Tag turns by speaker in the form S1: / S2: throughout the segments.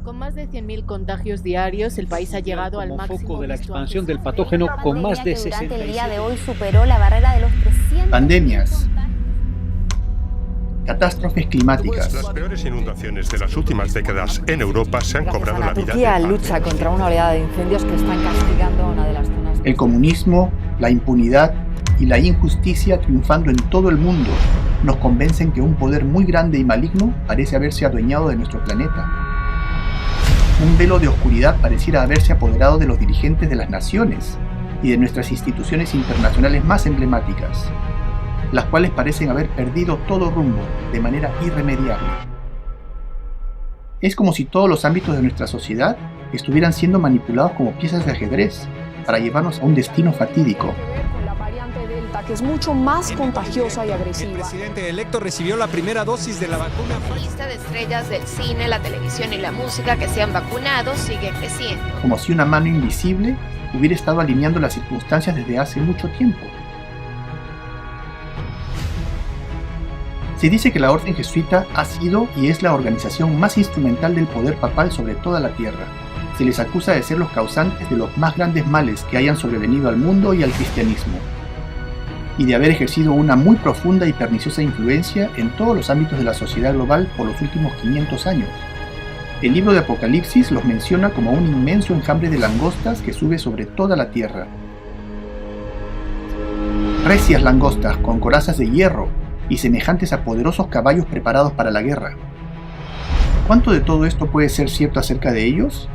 S1: Con más de 100.000 contagios diarios, el país ha llegado al máximo
S2: foco de la
S1: visto
S2: expansión
S1: antes.
S2: del patógeno con más de
S3: Durante el día
S2: 67.
S3: de hoy superó la barrera de los 300.
S4: Pandemias, catástrofes climáticas,
S5: Las peores inundaciones de las últimas décadas en Europa se han cobrado la vida
S6: Turquía
S5: de
S6: lucha contra una oleada de incendios que están castigando una de las zonas.
S4: el comunismo, la impunidad y la injusticia triunfando en todo el mundo nos convencen que un poder muy grande y maligno parece haberse adueñado de nuestro planeta. Un velo de oscuridad pareciera haberse apoderado de los dirigentes de las naciones y de nuestras instituciones internacionales más emblemáticas, las cuales parecen haber perdido todo rumbo de manera irremediable. Es como si todos los ámbitos de nuestra sociedad estuvieran siendo manipulados como piezas de ajedrez para llevarnos a un destino fatídico.
S7: Con la variante Delta, que es mucho más contagiosa y agresiva.
S8: El presidente electo recibió la primera dosis de la vacuna.
S9: La lista de estrellas del cine, la televisión y la música que se han vacunado sigue creciendo.
S4: Como si una mano invisible hubiera estado alineando las circunstancias desde hace mucho tiempo. Se dice que la Orden Jesuita ha sido y es la organización más instrumental del poder papal sobre toda la tierra. Se les acusa de ser los causantes de los más grandes males que hayan sobrevenido al mundo y al cristianismo, y de haber ejercido una muy profunda y perniciosa influencia en todos los ámbitos de la sociedad global por los últimos 500 años. El libro de Apocalipsis los menciona como un inmenso enjambre de langostas que sube sobre toda la tierra. Recias langostas con corazas de hierro y semejantes a poderosos caballos preparados para la guerra. ¿Cuánto de todo esto puede ser cierto acerca de ellos?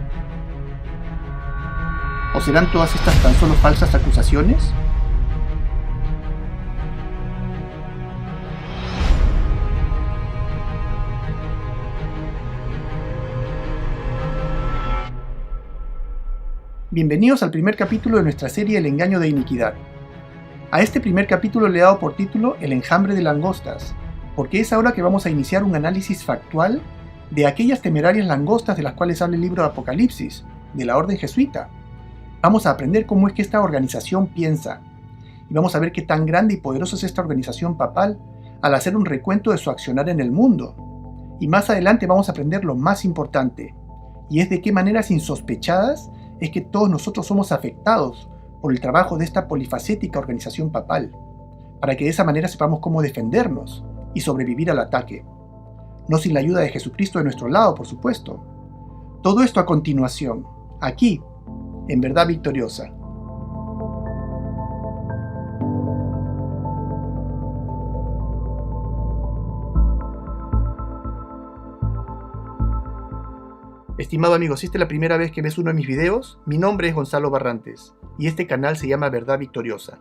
S4: ¿O serán todas estas tan solo falsas acusaciones? Bienvenidos al primer capítulo de nuestra serie El engaño de iniquidad. A este primer capítulo le he dado por título El enjambre de langostas, porque es ahora que vamos a iniciar un análisis factual de aquellas temerarias langostas de las cuales habla el libro de Apocalipsis, de la Orden Jesuita. Vamos a aprender cómo es que esta organización piensa, y vamos a ver qué tan grande y poderosa es esta organización papal al hacer un recuento de su accionar en el mundo. Y más adelante vamos a aprender lo más importante, y es de qué maneras insospechadas es que todos nosotros somos afectados por el trabajo de esta polifacética organización papal, para que de esa manera sepamos cómo defendernos y sobrevivir al ataque. No sin la ayuda de Jesucristo de nuestro lado, por supuesto. Todo esto a continuación, aquí, en Verdad Victoriosa. Estimado amigo, si esta es la primera vez que ves uno de mis videos, mi nombre es Gonzalo Barrantes y este canal se llama Verdad Victoriosa.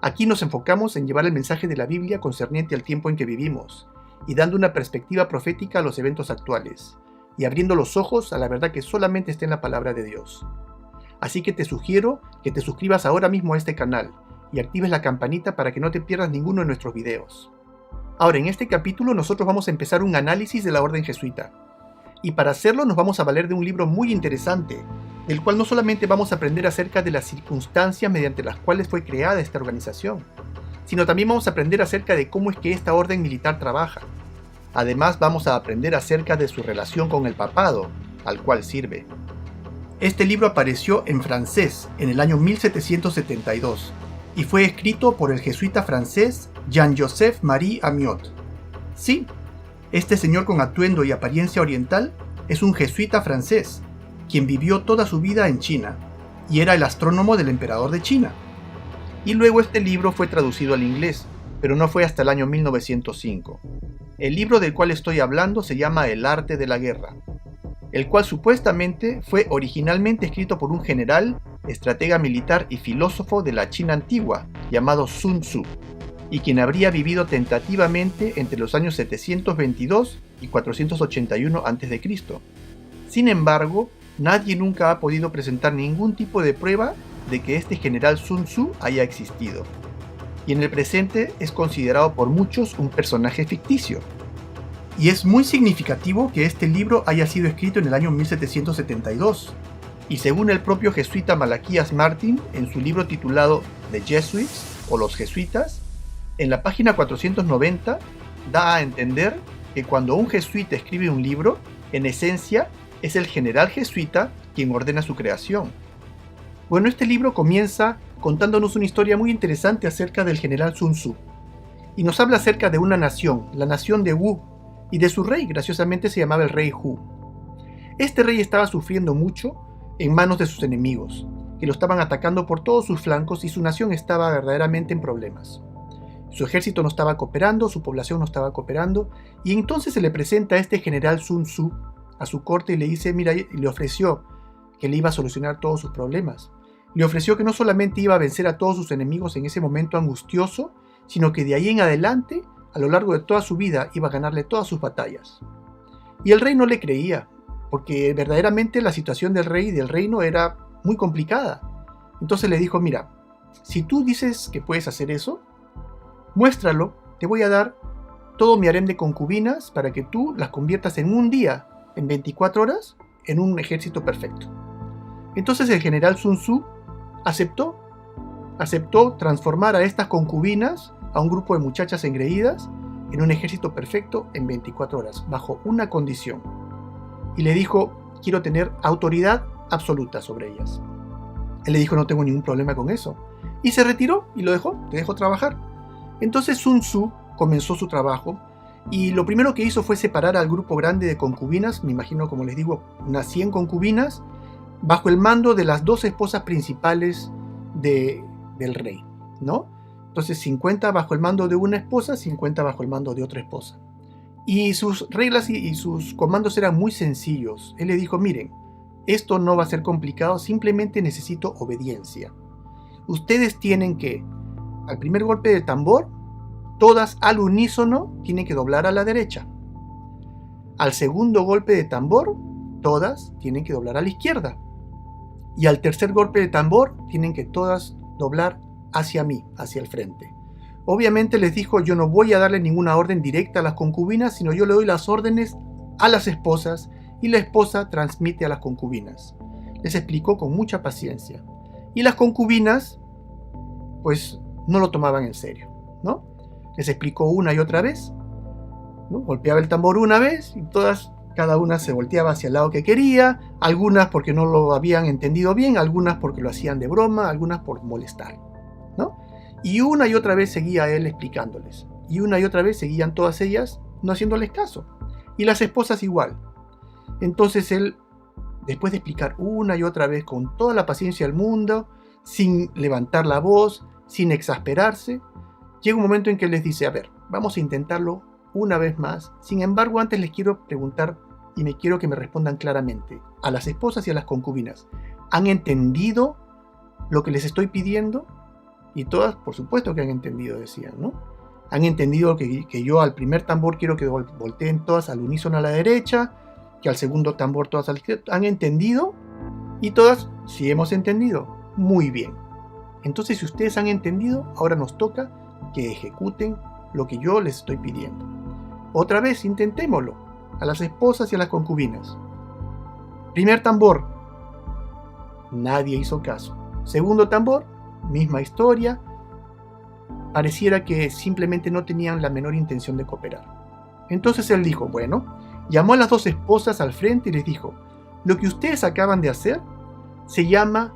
S4: Aquí nos enfocamos en llevar el mensaje de la Biblia concerniente al tiempo en que vivimos y dando una perspectiva profética a los eventos actuales y abriendo los ojos a la verdad que solamente está en la palabra de Dios. Así que te sugiero que te suscribas ahora mismo a este canal y actives la campanita para que no te pierdas ninguno de nuestros videos. Ahora, en este capítulo nosotros vamos a empezar un análisis de la Orden Jesuita. Y para hacerlo nos vamos a valer de un libro muy interesante, del cual no solamente vamos a aprender acerca de las circunstancias mediante las cuales fue creada esta organización, sino también vamos a aprender acerca de cómo es que esta orden militar trabaja. Además vamos a aprender acerca de su relación con el papado, al cual sirve. Este libro apareció en francés en el año 1772 y fue escrito por el jesuita francés Jean-Joseph Marie Amiot. Sí, este señor con atuendo y apariencia oriental es un jesuita francés, quien vivió toda su vida en China, y era el astrónomo del emperador de China. Y luego este libro fue traducido al inglés, pero no fue hasta el año 1905. El libro del cual estoy hablando se llama El arte de la guerra, el cual supuestamente fue originalmente escrito por un general, estratega militar y filósofo de la China antigua, llamado Sun Tzu, y quien habría vivido tentativamente entre los años 722 y 481 a.C. Sin embargo, nadie nunca ha podido presentar ningún tipo de prueba de que este general Sun Tzu haya existido, y en el presente es considerado por muchos un personaje ficticio. Y es muy significativo que este libro haya sido escrito en el año 1772, y según el propio jesuita Malaquías Martín, en su libro titulado The Jesuits, o los jesuitas, en la página 490 da a entender que cuando un jesuita escribe un libro, en esencia, es el general jesuita quien ordena su creación. Bueno, este libro comienza contándonos una historia muy interesante acerca del general Sun Tzu. Y nos habla acerca de una nación, la nación de Wu, y de su rey, graciosamente se llamaba el rey Hu. Este rey estaba sufriendo mucho en manos de sus enemigos, que lo estaban atacando por todos sus flancos y su nación estaba verdaderamente en problemas. Su ejército no estaba cooperando, su población no estaba cooperando, y entonces se le presenta a este general Sun Tzu a su corte y le dice, mira, le ofreció que le iba a solucionar todos sus problemas. Le ofreció que no solamente iba a vencer a todos sus enemigos en ese momento angustioso, sino que de ahí en adelante, a lo largo de toda su vida, iba a ganarle todas sus batallas. Y el rey no le creía, porque verdaderamente la situación del rey y del reino era muy complicada. Entonces le dijo, mira, si tú dices que puedes hacer eso, muéstralo, te voy a dar todo mi harem de concubinas para que tú las conviertas en un día, en 24 horas, en un ejército perfecto. Entonces el general Sun Tzu aceptó transformar a estas concubinas, a un grupo de muchachas engreídas, en un ejército perfecto en 24 horas, bajo una condición. Y le dijo, quiero tener autoridad absoluta sobre ellas. Él le dijo, no tengo ningún problema con eso. Y se retiró y lo dejó, te dejó trabajar. Entonces Sun Tzu comenzó su trabajo y lo primero que hizo fue separar al grupo grande de concubinas, me imagino, como les digo, unas 100 concubinas, bajo el mando de las 2 esposas principales del rey, ¿no? Entonces 50 bajo el mando de una esposa, 50 bajo el mando de otra esposa. Y sus reglas y sus comandos eran muy sencillos. Él le dijo, miren, esto no va a ser complicado, simplemente necesito obediencia. Ustedes tienen que, al primer golpe del tambor, todas al unísono tienen que doblar a la derecha. Al segundo golpe de tambor, todas tienen que doblar a la izquierda. Y al tercer golpe de tambor, tienen que todas doblar hacia mí, hacia el frente. Obviamente les dijo, yo no voy a darle ninguna orden directa a las concubinas, sino yo le doy las órdenes a las esposas y la esposa transmite a las concubinas. Les explicó con mucha paciencia. Y las concubinas, pues, no lo tomaban en serio, ¿no? Les explicó una y otra vez, ¿no? Golpeaba el tambor una vez y cada una se volteaba hacia el lado que quería, algunas porque no lo habían entendido bien, algunas porque lo hacían de broma, algunas por molestar, ¿no? Y una y otra vez seguía él explicándoles, y una y otra vez seguían todas ellas no haciéndoles caso, y las esposas igual. Entonces él, después de explicar una y otra vez con toda la paciencia del mundo, sin levantar la voz, sin exasperarse, llega un momento en que les dice, a ver, vamos a intentarlo una vez más. Sin embargo, antes les quiero preguntar y me quiero que me respondan claramente. A las esposas y a las concubinas, ¿han entendido lo que les estoy pidiendo? Y todas, por supuesto que han entendido, decían, ¿no? Han entendido que yo al primer tambor quiero que volteen todas al unísono a la derecha, que al segundo tambor todas a la izquierda. ¿Han entendido? Y todas, sí hemos entendido. Muy bien. Entonces, si ustedes han entendido, ahora nos toca que ejecuten lo que yo les estoy pidiendo. Otra vez, intentémoslo. A las esposas y a las concubinas. Primer tambor. Nadie hizo caso. Segundo tambor, misma historia. Pareciera que simplemente no tenían la menor intención de cooperar. Entonces él dijo, bueno, llamó a las 2 esposas al frente y les dijo, lo que ustedes acaban de hacer se llama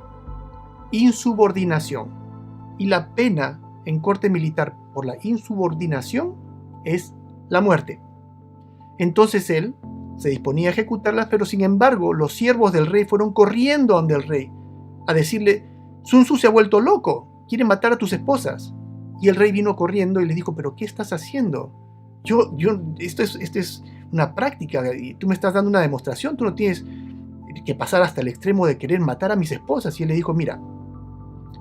S4: insubordinación. Y la pena en corte militar por la insubordinación es la muerte. Entonces él se disponía a ejecutarlas, pero sin embargo los siervos del rey fueron corriendo ante el rey a decirle, Sun Tzu se ha vuelto loco, quiere matar a tus esposas. Y el rey vino corriendo y le dijo, pero ¿qué estás haciendo? Esto es una práctica y tú me estás dando una demostración, tú no tienes que pasar hasta el extremo de querer matar a mis esposas. Y él le dijo, mira,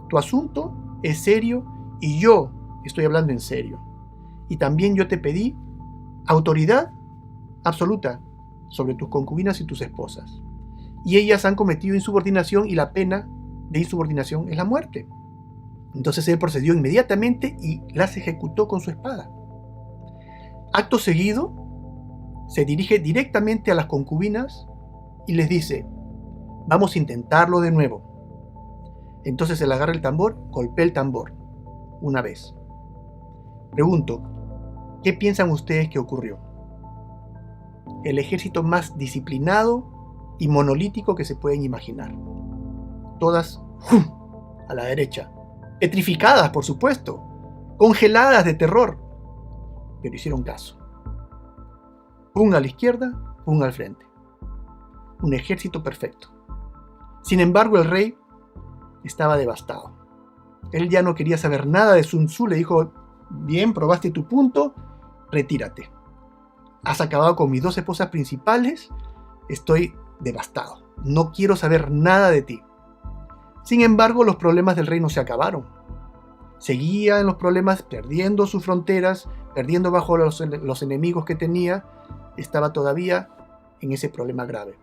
S4: tu asunto es serio y yo estoy hablando en serio. Y también yo te pedí autoridad absoluta sobre tus concubinas y tus esposas. Y ellas han cometido insubordinación y la pena de insubordinación es la muerte. Entonces él procedió inmediatamente y las ejecutó con su espada. Acto seguido, se dirige directamente a las concubinas y les dice, vamos a intentarlo de nuevo. Entonces él agarra el tambor, golpea el tambor, una vez. Pregunto, ¿qué piensan ustedes que ocurrió? El ejército más disciplinado y monolítico que se pueden imaginar. Todas a la derecha, petrificadas por supuesto, congeladas de terror, pero hicieron caso. Pum a la izquierda, pum al frente. Un ejército perfecto. Sin embargo, el rey estaba devastado. Él ya no quería saber nada de Sun Tzu. Le dijo: bien, probaste tu punto, retírate. Has acabado con mis 2 esposas principales, estoy devastado. No quiero saber nada de ti. Sin embargo, los problemas del rey no se acabaron. Seguía en los problemas, perdiendo sus fronteras, perdiendo bajo los enemigos que tenía. Estaba todavía en ese problema grave.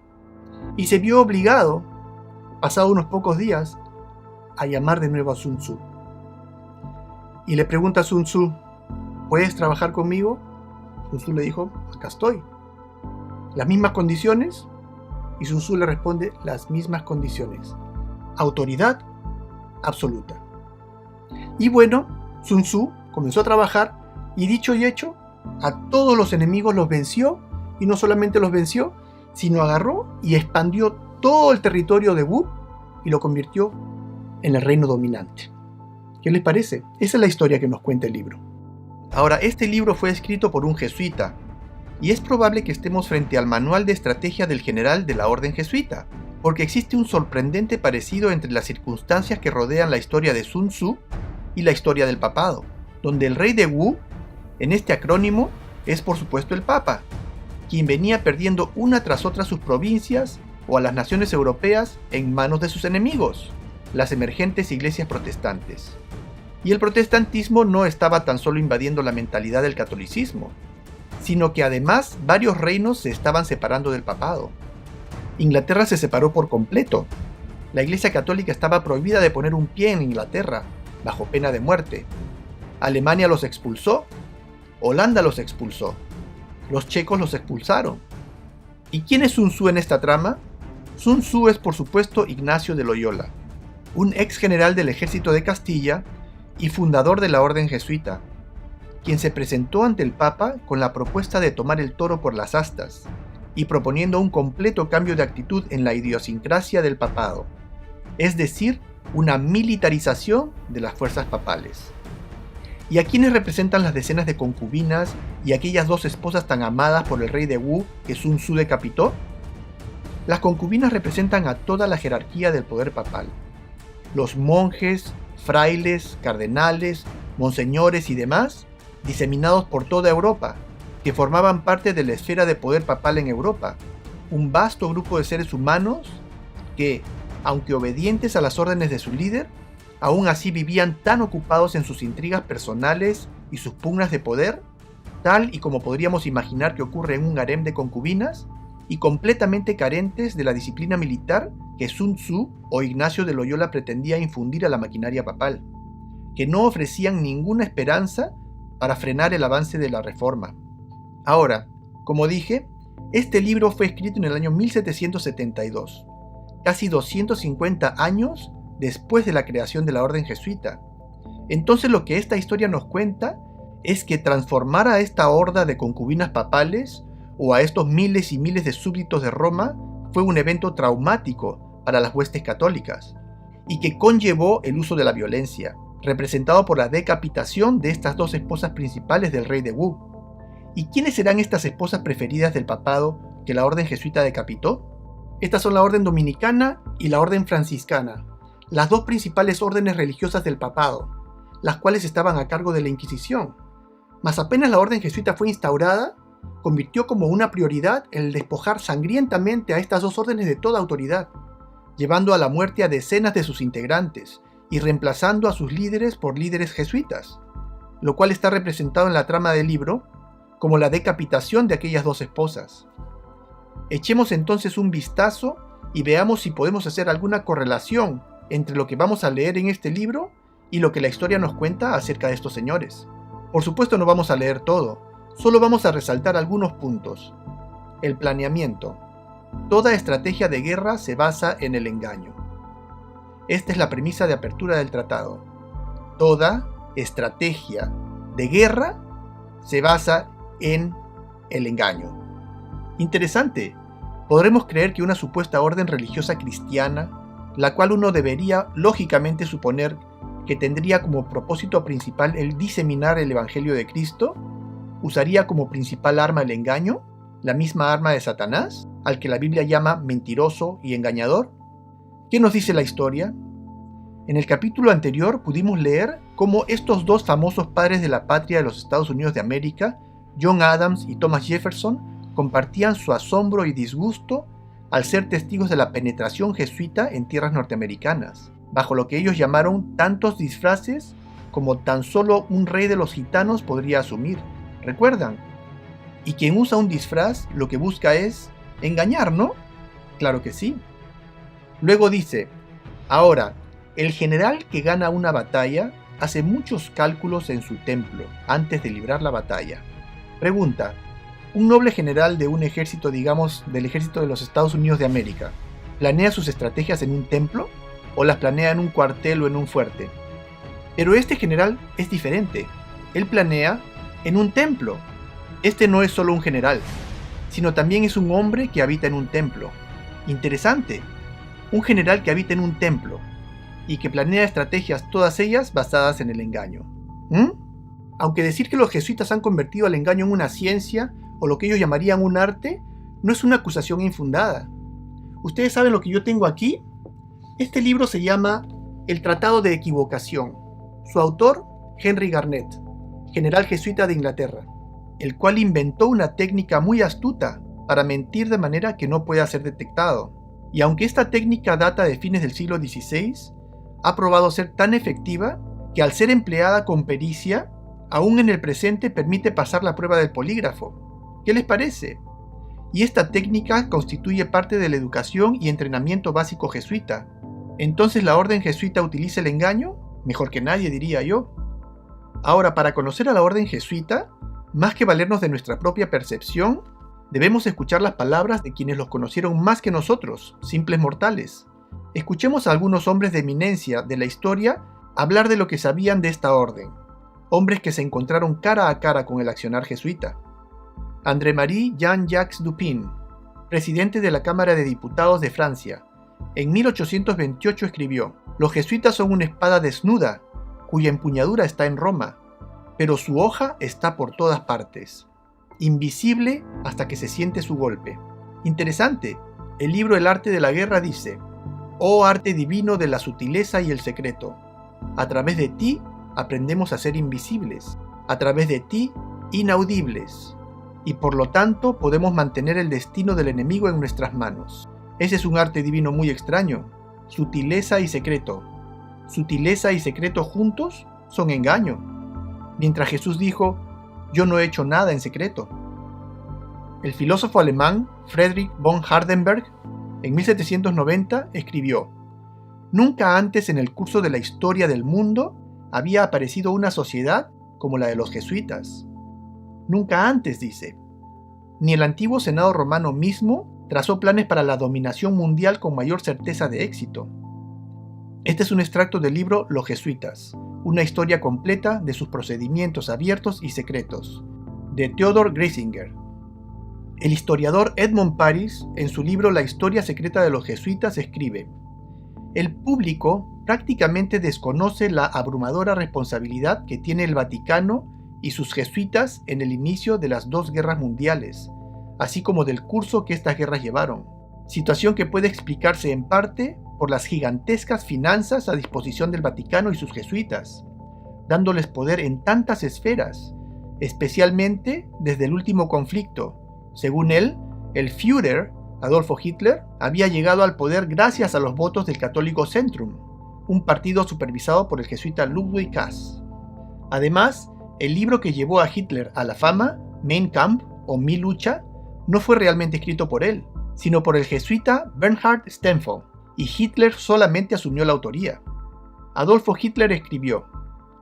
S4: Y se vio obligado, pasado unos pocos días, a llamar de nuevo a Sun Tzu. Y le pregunta a Sun Tzu: ¿puedes trabajar conmigo? Sun Tzu le dijo: acá estoy. ¿Las mismas condiciones? Y Sun Tzu le responde: las mismas condiciones. Autoridad absoluta. Y bueno, Sun Tzu comenzó a trabajar y, dicho y hecho, a todos los enemigos los venció, y no solamente los venció, sino agarró y expandió todo el territorio de Wu y lo convirtió en el reino dominante. ¿Qué les parece? Esa es la historia que nos cuenta el libro. Ahora, este libro fue escrito por un jesuita, y es probable que estemos frente al manual de estrategia del general de la orden jesuita, porque existe un sorprendente parecido entre las circunstancias que rodean la historia de Sun Tzu y la historia del papado, donde el rey de Wu, en este acrónimo, es por supuesto el Papa, quien venía perdiendo una tras otra sus provincias o a las naciones europeas en manos de sus enemigos, las emergentes iglesias protestantes. Y el protestantismo no estaba tan solo invadiendo la mentalidad del catolicismo, sino que además varios reinos se estaban separando del papado. Inglaterra se separó por completo. La Iglesia Católica estaba prohibida de poner un pie en Inglaterra, bajo pena de muerte. Alemania los expulsó, Holanda los expulsó, los checos los expulsaron. ¿Y quién es Sun Tzu en esta trama? Sun Tzu es por supuesto Ignacio de Loyola, un ex general del ejército de Castilla y fundador de la orden jesuita, quien se presentó ante el Papa con la propuesta de tomar el toro por las astas y proponiendo un completo cambio de actitud en la idiosincrasia del papado, es decir, una militarización de las fuerzas papales. ¿Y a quiénes representan las decenas de concubinas y aquellas 2 esposas tan amadas por el rey de Wu que Sun Tzu decapitó? Las concubinas representan a toda la jerarquía del poder papal. Los monjes, frailes, cardenales, monseñores y demás, diseminados por toda Europa, que formaban parte de la esfera de poder papal en Europa, un vasto grupo de seres humanos que, aunque obedientes a las órdenes de su líder, aún así vivían tan ocupados en sus intrigas personales y sus pugnas de poder, tal y como podríamos imaginar que ocurre en un harem de concubinas, y completamente carentes de la disciplina militar que Sun Tzu o Ignacio de Loyola pretendía infundir a la maquinaria papal, que no ofrecían ninguna esperanza para frenar el avance de la reforma. Ahora, como dije, este libro fue escrito en el año 1772, casi 250 años después de la creación de la orden jesuita. Entonces lo que esta historia nos cuenta es que transformar a esta horda de concubinas papales o a estos miles y miles de súbditos de Roma fue un evento traumático para las huestes católicas y que conllevó el uso de la violencia, representado por la decapitación de estas 2 esposas principales del rey de Wu. ¿Y quiénes serán estas esposas preferidas del papado que la orden jesuita decapitó? Estas son la orden dominicana y la orden franciscana, las 2 principales órdenes religiosas del papado, las cuales estaban a cargo de la Inquisición. Mas apenas la orden jesuita fue instaurada, convirtió como una prioridad el despojar sangrientamente a estas 2 órdenes de toda autoridad, llevando a la muerte a decenas de sus integrantes y reemplazando a sus líderes por líderes jesuitas, lo cual está representado en la trama del libro como la decapitación de aquellas 2 esposas. Echemos entonces un vistazo y veamos si podemos hacer alguna correlación entre lo que vamos a leer en este libro y lo que la historia nos cuenta acerca de estos señores. Por supuesto no vamos a leer todo, solo vamos a resaltar algunos puntos. El planeamiento. Toda estrategia de guerra se basa en el engaño. Esta es la premisa de apertura del tratado. Toda estrategia de guerra se basa en el engaño. Interesante, podremos creer que una supuesta orden religiosa cristiana, la cual uno debería lógicamente suponer que tendría como propósito principal el diseminar el Evangelio de Cristo, usaría como principal arma el engaño, la misma arma de Satanás, al que la Biblia llama mentiroso y engañador. ¿Qué nos dice la historia? En el capítulo anterior pudimos leer cómo estos dos famosos padres de la patria de los Estados Unidos de América, John Adams y Thomas Jefferson, compartían su asombro y disgusto al ser testigos de la penetración jesuita en tierras norteamericanas, bajo lo que ellos llamaron tantos disfraces como tan solo un rey de los gitanos podría asumir. ¿Recuerdan? Y quien usa un disfraz lo que busca es engañar, ¿no? Claro que sí. Luego dice, ahora, el general que gana una batalla hace muchos cálculos en su templo antes de librar la batalla. Pregunta, ¿un noble general de un ejército, digamos, del ejército de los Estados Unidos de América, planea sus estrategias en un templo o las planea en un cuartel o en un fuerte? Pero este general es diferente. Él planea en un templo. Este no es solo un general, sino también es un hombre que habita en un templo. Interesante. Un general que habita en un templo y que planea estrategias, todas ellas basadas en el engaño. Aunque decir que los jesuitas han convertido al engaño en una ciencia, o lo que ellos llamarían un arte, no es una acusación infundada. ¿Ustedes saben lo que yo tengo aquí? Este libro se llama El Tratado de Equivocación. Su autor, Henry Garnet, general jesuita de Inglaterra, el cual inventó una técnica muy astuta para mentir de manera que no pueda ser detectado. Y aunque esta técnica data de fines del siglo XVI, ha probado ser tan efectiva que al ser empleada con pericia, aún en el presente permite pasar la prueba del polígrafo. ¿Qué les parece? Y esta técnica constituye parte de la educación y entrenamiento básico jesuita. ¿Entonces la orden jesuita utiliza el engaño? Mejor que nadie, diría yo. Ahora, para conocer a la orden jesuita, más que valernos de nuestra propia percepción, debemos escuchar las palabras de quienes los conocieron más que nosotros, simples mortales. Escuchemos a algunos hombres de eminencia de la historia hablar de lo que sabían de esta orden, hombres que se encontraron cara a cara con el accionar jesuita. André-Marie Jean-Jacques Dupin, presidente de la Cámara de Diputados de Francia, en 1828 escribió: «Los jesuitas son una espada desnuda, cuya empuñadura está en Roma, pero su hoja está por todas partes, invisible hasta que se siente su golpe». Interesante. El libro El arte de la guerra dice: «Oh arte divino de la sutileza y el secreto, a través de ti aprendemos a ser invisibles, a través de ti inaudibles, y por lo tanto podemos mantener el destino del enemigo en nuestras manos». Ese es un arte divino muy extraño. Sutileza y secreto. Sutileza y secreto juntos son engaño. Mientras Jesús dijo: «Yo no he hecho nada en secreto». El filósofo alemán Friedrich von Hardenberg, en 1790, escribió: «Nunca antes en el curso de la historia del mundo había aparecido una sociedad como la de los jesuitas». Nunca antes, dice. Ni el antiguo Senado romano mismo trazó planes para la dominación mundial con mayor certeza de éxito. Este es un extracto del libro Los Jesuitas, una historia completa de sus procedimientos abiertos y secretos, de Theodor Griesinger. El historiador Edmond Paris, en su libro La historia secreta de los jesuitas, escribe: «El público prácticamente desconoce la abrumadora responsabilidad que tiene el Vaticano y sus jesuitas en el inicio de las dos guerras mundiales, así como del curso que estas guerras llevaron, situación que puede explicarse en parte por las gigantescas finanzas a disposición del Vaticano y sus jesuitas, dándoles poder en tantas esferas, especialmente desde el último conflicto. Según él, el Führer, Adolfo Hitler, había llegado al poder gracias a los votos del católico Zentrum, un partido supervisado por el jesuita Ludwig Kass. Además, el libro que llevó a Hitler a la fama, Mein Kampf o Mi lucha, no fue realmente escrito por él, sino por el jesuita Bernhard Stempfel, y Hitler solamente asumió la autoría. Adolfo Hitler escribió: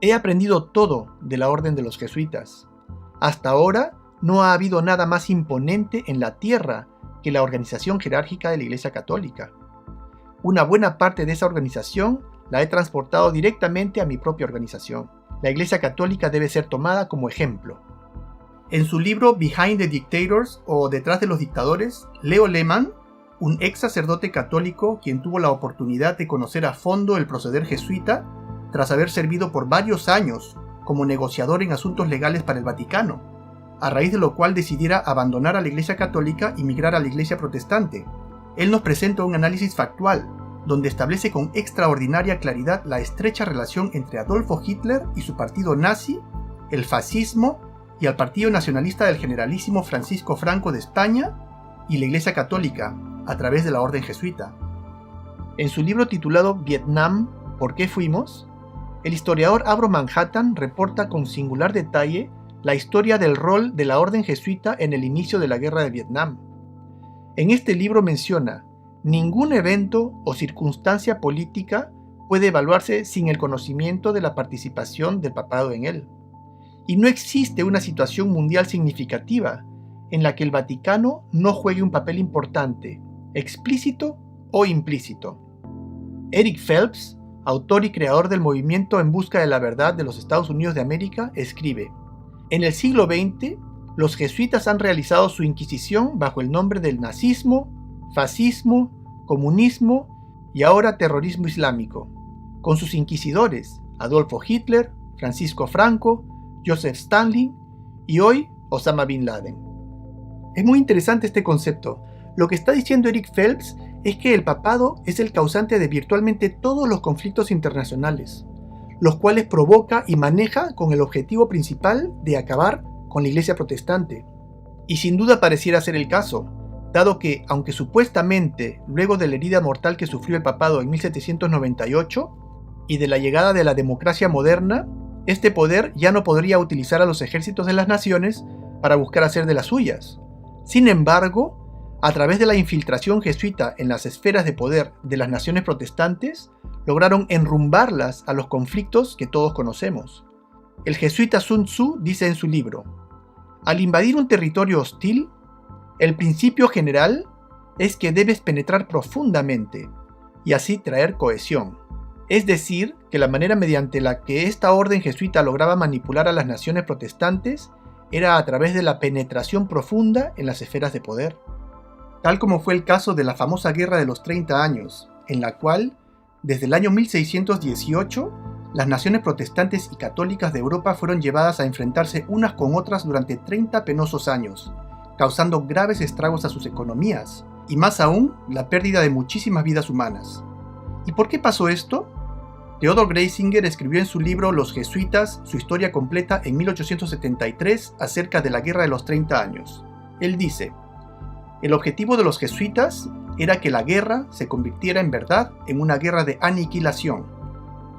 S4: «He aprendido todo de la orden de los jesuitas. Hasta ahora no ha habido nada más imponente en la tierra que la organización jerárquica de la Iglesia Católica. Una buena parte de esa organización la he transportado directamente a mi propia organización. La Iglesia Católica debe ser tomada como ejemplo». En su libro Behind the Dictators o Detrás de los Dictadores, Leo Lehmann, un ex sacerdote católico quien tuvo la oportunidad de conocer a fondo el proceder jesuita tras haber servido por varios años como negociador en asuntos legales para el Vaticano, a raíz de lo cual decidiera abandonar a la Iglesia Católica y migrar a la Iglesia Protestante. Él nos presenta un análisis factual, donde establece con extraordinaria claridad la estrecha relación entre Adolfo Hitler y su partido nazi, el fascismo y al Partido Nacionalista del Generalísimo Francisco Franco de España y la Iglesia Católica, a través de la Orden Jesuita. En su libro titulado Vietnam, ¿por qué fuimos?, el historiador Abro Manhattan reporta con singular detalle la historia del rol de la Orden Jesuita en el inicio de la Guerra de Vietnam. En este libro menciona: ningún evento o circunstancia política puede evaluarse sin el conocimiento de la participación del papado en él. Y no existe una situación mundial significativa en la que el Vaticano no juegue un papel importante, explícito o implícito. Eric Phelps, autor y creador del movimiento en busca de la verdad de los Estados Unidos de América, escribe: en el siglo XX, los jesuitas han realizado su inquisición bajo el nombre del nazismo, fascismo, comunismo y ahora terrorismo islámico, con sus inquisidores Adolfo Hitler, Francisco Franco, Joseph Stalin y hoy Osama Bin Laden. Es muy interesante este concepto. Lo que está diciendo Eric Phelps es que el papado es el causante de virtualmente todos los conflictos internacionales, los cuales provoca y maneja con el objetivo principal de acabar con la Iglesia protestante. Y sin duda pareciera ser el caso, dado que, aunque supuestamente luego de la herida mortal que sufrió el papado en 1798 y de la llegada de la democracia moderna, este poder ya no podría utilizar a los ejércitos de las naciones para buscar hacer de las suyas. Sin embargo, a través de la infiltración jesuita en las esferas de poder de las naciones protestantes, lograron enrumbarlas a los conflictos que todos conocemos. El jesuita Sun Tzu dice en su libro: al invadir un territorio hostil, el principio general es que debes penetrar profundamente y así traer cohesión. Es decir, que la manera mediante la que esta orden jesuita lograba manipular a las naciones protestantes era a través de la penetración profunda en las esferas de poder. Tal como fue el caso de la famosa Guerra de los 30 años, en la cual, desde el año 1618, las naciones protestantes y católicas de Europa fueron llevadas a enfrentarse unas con otras durante 30 penosos años, causando graves estragos a sus economías, y más aún, la pérdida de muchísimas vidas humanas. ¿Y por qué pasó esto? Theodor Geisinger escribió en su libro Los jesuitas, su historia completa en 1873 acerca de la Guerra de los 30 años. Él dice: el objetivo de los jesuitas era que la guerra se convirtiera en verdad en una guerra de aniquilación.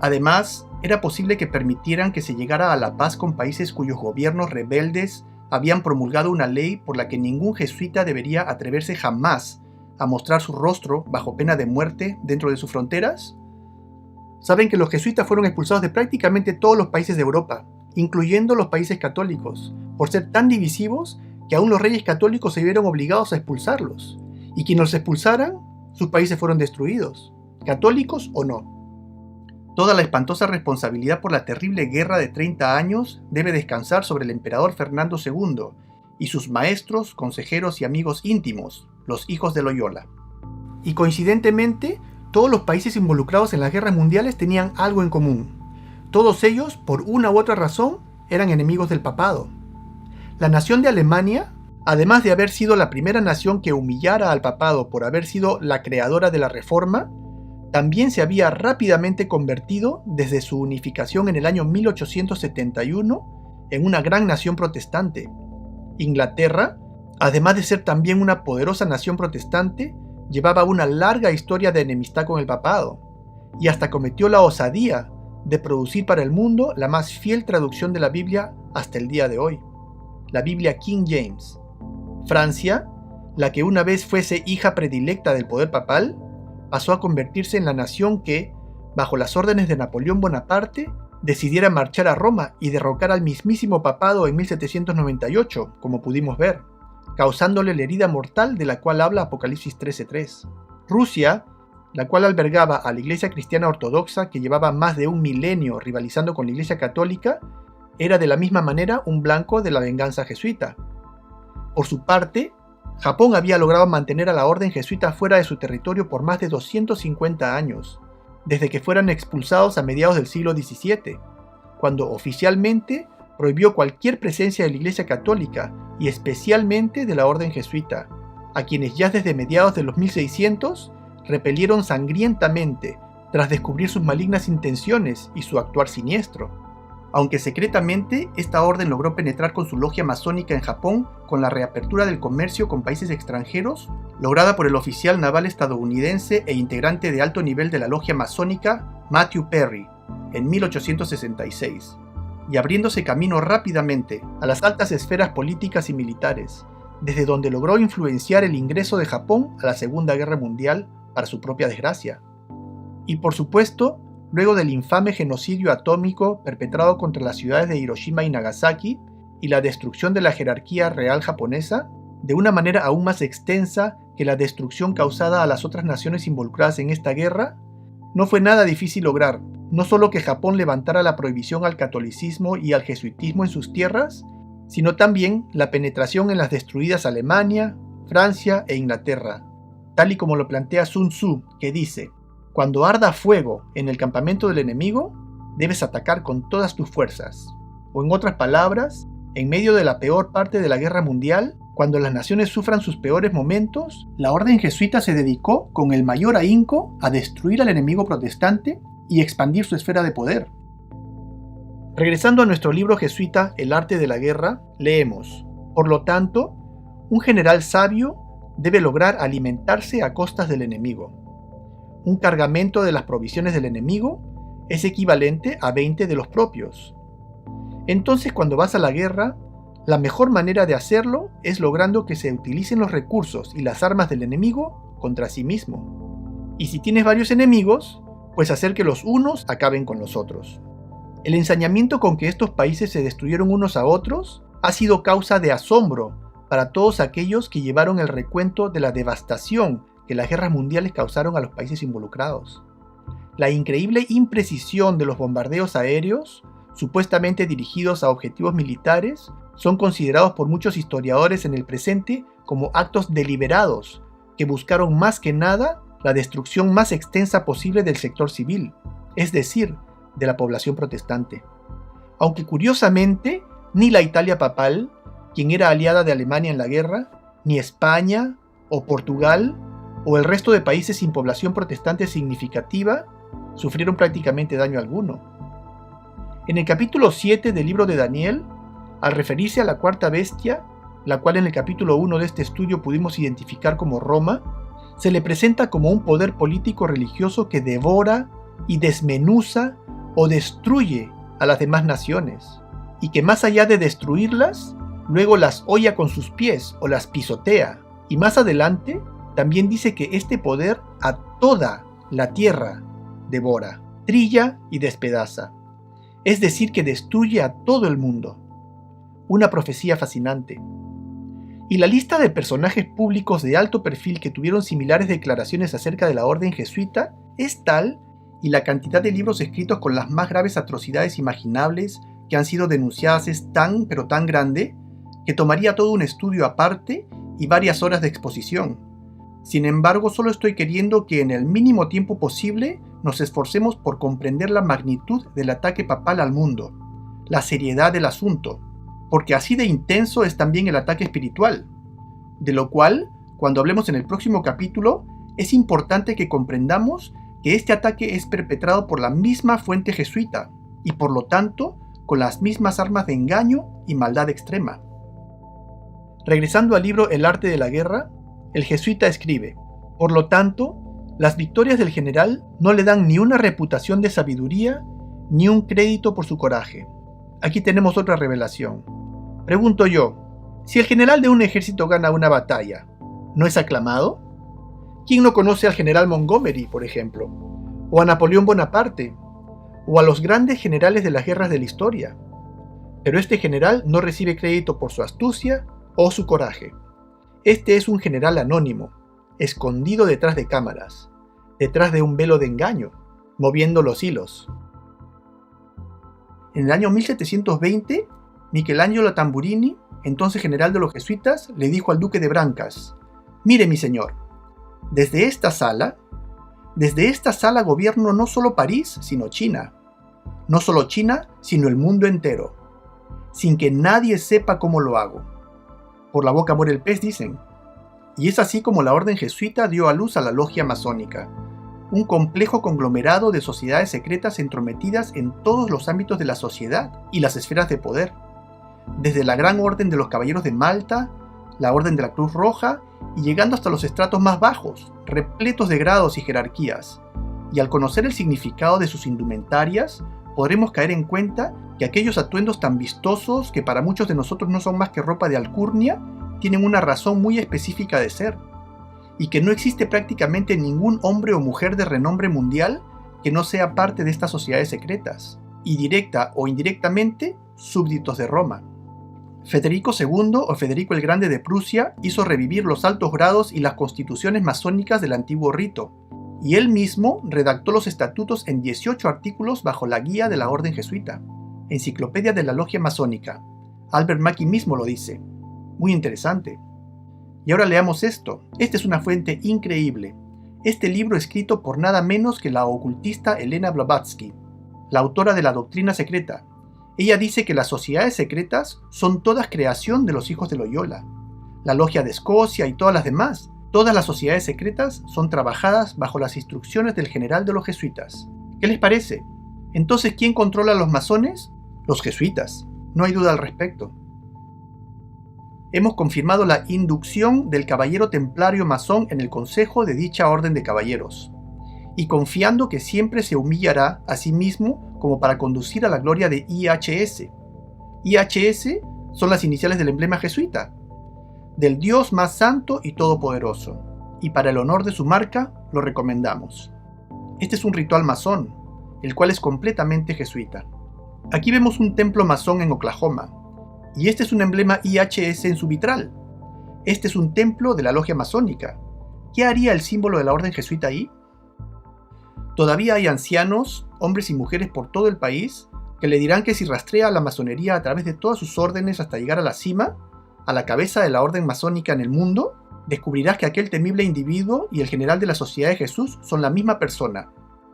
S4: Además, era posible que permitieran que se llegara a la paz con países cuyos gobiernos rebeldes habían promulgado una ley por la que ningún jesuita debería atreverse jamás a mostrar su rostro bajo pena de muerte dentro de sus fronteras. Saben que los jesuitas fueron expulsados de prácticamente todos los países de Europa, incluyendo los países católicos, por ser tan divisivos que aún los reyes católicos se vieron obligados a expulsarlos, y quienes los expulsaran, sus países fueron destruidos, católicos o no. Toda la espantosa responsabilidad por la terrible guerra de 30 años debe descansar sobre el emperador Fernando II y sus maestros, consejeros y amigos íntimos, los hijos de Loyola. Y coincidentemente, todos los países involucrados en las guerras mundiales tenían algo en común. Todos ellos, por una u otra razón, eran enemigos del papado. La nación de Alemania, además de haber sido la primera nación que humillara al papado por haber sido la creadora de la Reforma, también se había rápidamente convertido desde su unificación en el año 1871 en una gran nación protestante. Inglaterra, además de ser también una poderosa nación protestante, llevaba una larga historia de enemistad con el papado, y hasta cometió la osadía de producir para el mundo la más fiel traducción de la Biblia hasta el día de hoy, la Biblia King James. Francia, la que una vez fuese hija predilecta del poder papal, pasó a convertirse en la nación que, bajo las órdenes de Napoleón Bonaparte, decidiera marchar a Roma y derrocar al mismísimo papado en 1798, como pudimos ver, causándole la herida mortal de la cual habla Apocalipsis 13:3. Rusia, la cual albergaba a la Iglesia cristiana ortodoxa que llevaba más de un milenio rivalizando con la Iglesia católica, era de la misma manera un blanco de la venganza jesuita. Por su parte, Japón había logrado mantener a la orden jesuita fuera de su territorio por más de 250 años, desde que fueran expulsados a mediados del siglo XVII, cuando oficialmente prohibió cualquier presencia de la Iglesia Católica y especialmente de la orden jesuita, a quienes ya desde mediados de los 1600 repelieron sangrientamente tras descubrir sus malignas intenciones y su actuar siniestro. Aunque secretamente, esta orden logró penetrar con su logia masónica en Japón con la reapertura del comercio con países extranjeros, lograda por el oficial naval estadounidense e integrante de alto nivel de la logia masónica Matthew Perry, en 1866, y abriéndose camino rápidamente a las altas esferas políticas y militares, desde donde logró influenciar el ingreso de Japón a la Segunda Guerra Mundial para su propia desgracia. Y por supuesto, luego del infame genocidio atómico perpetrado contra las ciudades de Hiroshima y Nagasaki y la destrucción de la jerarquía real japonesa, de una manera aún más extensa que la destrucción causada a las otras naciones involucradas en esta guerra, no fue nada difícil lograr, no solo que Japón levantara la prohibición al catolicismo y al jesuitismo en sus tierras, sino también la penetración en las destruidas Alemania, Francia e Inglaterra, tal y como lo plantea Sun Tzu, que dice: cuando arda fuego en el campamento del enemigo, debes atacar con todas tus fuerzas. O en otras palabras, en medio de la peor parte de la guerra mundial, cuando las naciones sufran sus peores momentos, la orden jesuita se dedicó con el mayor ahínco a destruir al enemigo protestante y expandir su esfera de poder. Regresando a nuestro libro jesuita El arte de la guerra, leemos: por lo tanto, un general sabio debe lograr alimentarse a costas del enemigo. Un cargamento de las provisiones del enemigo es equivalente a 20 de los propios. Entonces, cuando vas a la guerra, la mejor manera de hacerlo es logrando que se utilicen los recursos y las armas del enemigo contra sí mismo. Y si tienes varios enemigos, pues hacer que los unos acaben con los otros. El ensañamiento con que estos países se destruyeron unos a otros ha sido causa de asombro para todos aquellos que llevaron el recuento de la devastación que las guerras mundiales causaron a los países involucrados. La increíble imprecisión de los bombardeos aéreos, supuestamente dirigidos a objetivos militares, son considerados por muchos historiadores en el presente como actos deliberados que buscaron más que nada la destrucción más extensa posible del sector civil, es decir, de la población protestante. Aunque curiosamente, ni la Italia papal, quien era aliada de Alemania en la guerra, ni España o Portugal o el resto de países sin población protestante significativa sufrieron prácticamente daño alguno. En el capítulo 7 del libro de Daniel, al referirse a la cuarta bestia, la cual en el capítulo 1 de este estudio pudimos identificar como Roma, se le presenta como un poder político religioso que devora y desmenuza o destruye a las demás naciones, y que más allá de destruirlas, luego las holla con sus pies o las pisotea, y más adelante también dice que este poder a toda la tierra devora, trilla y despedaza. Es decir, que destruye a todo el mundo. Una profecía fascinante. Y la lista de personajes públicos de alto perfil que tuvieron similares declaraciones acerca de la orden jesuita es tal, y la cantidad de libros escritos con las más graves atrocidades imaginables que han sido denunciadas es tan, pero tan grande, que tomaría todo un estudio aparte y varias horas de exposición. Sin embargo, solo estoy queriendo que en el mínimo tiempo posible nos esforcemos por comprender la magnitud del ataque papal al mundo, la seriedad del asunto, porque así de intenso es también el ataque espiritual, de lo cual, cuando hablemos en el próximo capítulo, es importante que comprendamos que este ataque es perpetrado por la misma fuente jesuita, y por lo tanto, con las mismas armas de engaño y maldad extrema. Regresando al libro El arte de la guerra, el jesuita escribe: por lo tanto, las victorias del general no le dan ni una reputación de sabiduría, ni un crédito por su coraje. Aquí tenemos otra revelación. Pregunto yo, si el general de un ejército gana una batalla, ¿no es aclamado? ¿Quién no conoce al general Montgomery, por ejemplo? ¿O a Napoleón Bonaparte? ¿O a los grandes generales de las guerras de la historia? Pero este general no recibe crédito por su astucia o su coraje. Este es un general anónimo, escondido detrás de cámaras, detrás de un velo de engaño, moviendo los hilos. En el año 1720, Michelangelo Tamburini, entonces general de los jesuitas, le dijo al duque de Brancas: «Mire, mi señor, desde esta sala gobierno no solo París, sino China. No solo China, sino el mundo entero, sin que nadie sepa cómo lo hago. Por la boca muere el pez», dicen. Y es así como la orden jesuita dio a luz a la logia masónica, un complejo conglomerado de sociedades secretas entrometidas en todos los ámbitos de la sociedad y las esferas de poder, desde la Gran Orden de los Caballeros de Malta, la Orden de la Cruz Roja, y llegando hasta los estratos más bajos, repletos de grados y jerarquías. Y al conocer el significado de sus indumentarias, podremos caer en cuenta que aquellos atuendos tan vistosos, que para muchos de nosotros no son más que ropa de alcurnia, tienen una razón muy específica de ser, y que no existe prácticamente ningún hombre o mujer de renombre mundial que no sea parte de estas sociedades secretas, y directa o indirectamente súbditos de Roma. Federico II o Federico el Grande de Prusia hizo revivir los altos grados y las constituciones masónicas del antiguo rito, y él mismo redactó los estatutos en 18 artículos bajo la guía de la orden jesuita. Enciclopedia de la Logia Masónica. Albert Mackey mismo lo dice. Muy interesante. Y ahora leamos esto. Esta es una fuente increíble. Este libro escrito por nada menos que la ocultista Elena Blavatsky, la autora de la Doctrina Secreta. Ella dice que las sociedades secretas son todas creación de los hijos de Loyola. La Logia de Escocia y todas las demás. Todas las sociedades secretas son trabajadas bajo las instrucciones del general de los jesuitas. ¿Qué les parece? Entonces, ¿quién controla a los masones? Los jesuitas. No hay duda al respecto. Hemos confirmado la inducción del caballero templario masón en el consejo de dicha orden de caballeros, y confiando que siempre se humillará a sí mismo como para conducir a la gloria de IHS. IHS son las iniciales del emblema jesuita, del Dios más santo y todopoderoso, y para el honor de su marca lo recomendamos. Este es un ritual masón, el cual es completamente jesuita. Aquí vemos un templo masón en Oklahoma, y este es un emblema IHS en su vitral. Este es un templo de la logia masónica. ¿Qué haría el símbolo de la orden jesuita ahí? Todavía hay ancianos, hombres y mujeres por todo el país, que le dirán que si rastrea la masonería a través de todas sus órdenes hasta llegar a la cima, a la cabeza de la orden masónica en el mundo, descubrirás que aquel temible individuo y el general de la Sociedad de Jesús son la misma persona.